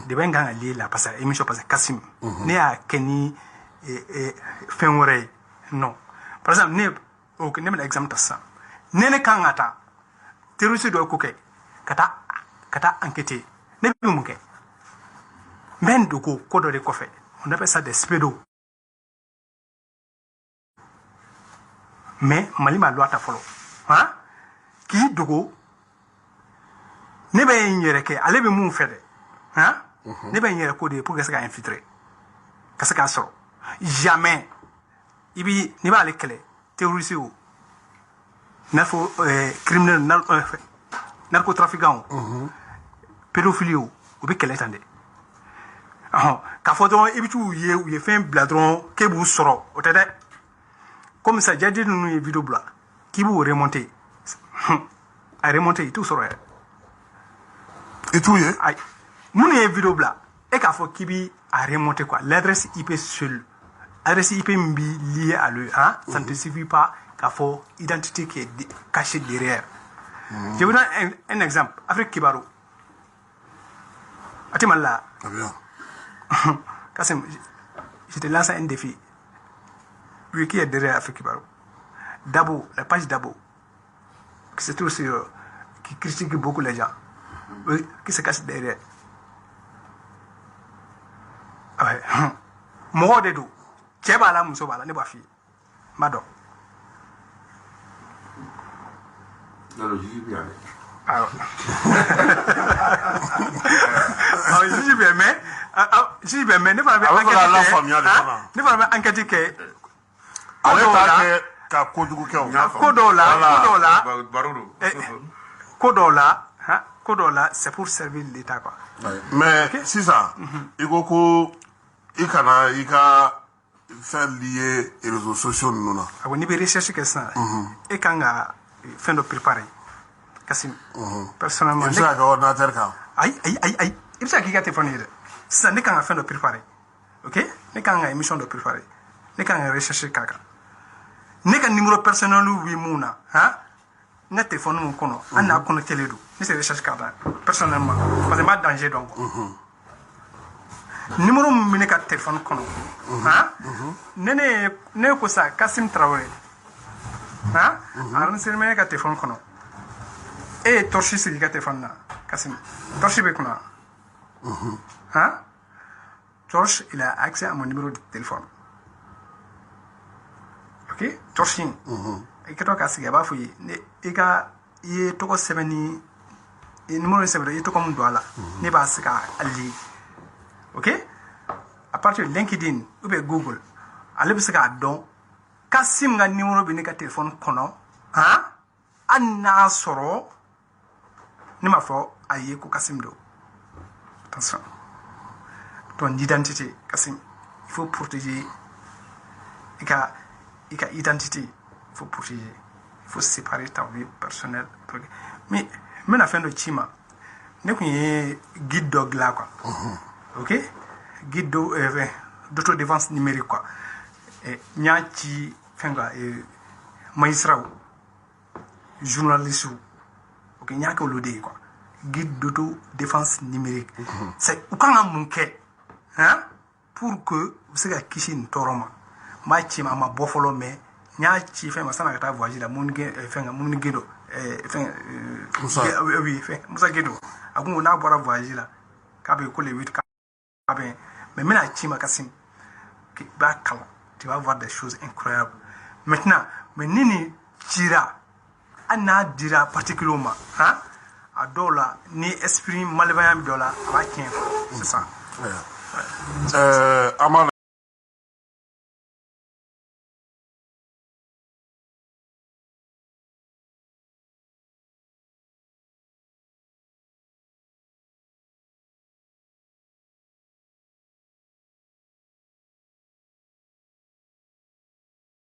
débat in kan ka lié la parce que émission parce que Kassim ne y'a kɛ ni fɛn wɛrɛ ye non par exemple ne bɛna exemple ta sisan ne kan ka taa terroriste dɔ ye ko kɛ ka taa enquêter ne bɛ mun kɛ n bɛ n dogo ko dɔ de kɔfɛ on appelle ça des spédos mais Mali ma loi ta fɔlɔ k'i dogo ne bɛ n yɛrɛ kɛ ale bɛ mun fɛ dɛ ne bɛ n yɛrɛ ko de pour que ka se ka infiltrer ka se k'a sɔrɔ jamais n'i b'ale kɛlɛ terroriste o n'a fɔ criminel narcotrafiquant pédophile o bɛ kɛlɛ tan de k'a fɔ dɔrɔn i bɛ t'u ye u ye fɛn bila dɔrɔn k'e b'u sɔrɔ o tɛ dɛ comme ça jadi ninnu ye vidéo bila k'i b'o remonter a remonter i t'u sɔrɔ yɛrɛ i t'u ye ayi minnu ye vidéo bila e k'a fɔ k'i b'i a remonter quoi l'adresse IP seule adresse IP min b'i lié à lui ça ne te suffit pas k'a fɔ identité qui est cachée derrière je vous donne un exemple Afrique Kibaru a tɛ Mali la Kassim, je te lance un défi. Lui qui est derrière Afrique Kibaru. Dabo, la page Dabo, qui se trouve sur, qui critique beaucoup les gens, qui se cache derrière. Ouais. Mɔgɔw de don. Cɛ b'a la, muso b'a la, ne b'a f'i ye. N b'a dɔn. Juge bɛ mais ne fana bɛ enquête kɛ ale t'a kɛ ka kojugu kɛ ko dɔw la c'est pour servir l'État quoi. Mais sisan i ko i kana i ka fɛn lié réseaux sociaux ninnu na. Awɔ n'i bɛ recherche kɛ sisan e kan ka fɛn dɔ préparer Kassim personnellement. I bɛ se ka kɛ ordinateur kan. Ayi i bɛ se ka k'i ka téléphone ye dɛ. Sisan ne kan ka fɛn dɔ préparer ok ne kan ka émission dɔ préparer ne kan ka recherche k'a kan ne ka numéro personnel bɛ mun na n ka téléphone mun kɔnɔ hali n'a connectelen don ne se recherche k'a kan personnellement parce que n b'a danger dɔn quoi numéro min bɛ ne ka téléphone kɔnɔ ne ko sa Kassim Traoré enregistrement ne ka téléphone kɔnɔ e ye torche sigi i ka téléphone na Kassim torche bɛ kunna George, il a accès à mon numéro de téléphone. Ok? George, ikato ka siga ba fu ne ika ye to ko 7 ni numéro 7 ye to ko mun do ala ne ba sika ali OK à partir de LinkedIn ou bien Google ale bi sika don Kassim ga numéro bi ne ka téléphone kono anna soro ni ma fo aye ko Kassim do attention ton identité Kassim il faut protéger ika identité il faut protéger il faut séparer ta vie personnelle mais la fin de chima ne ko guide dog là quoi OK guide d'autodéfense numérique quoi et ñaci fenga magistrat journaliste OK ñaka lo dé quoi guide d'autodéfense numérique c'est ou quand mon ke pour que vous savez kishin toroma ma chima ma bofolo me ñaci fenga sana ta voyager la mun fenga mun gedo oui Moussa Guedo agun na bora voyager là ka be ko le 8 ka ben mais maintenant Chima Kassim qui va kala tu vas voir des choses incroyables maintenant mais nini tira ana dira particulièrement a dola ni esprit malveillant dola va tiens c'est ça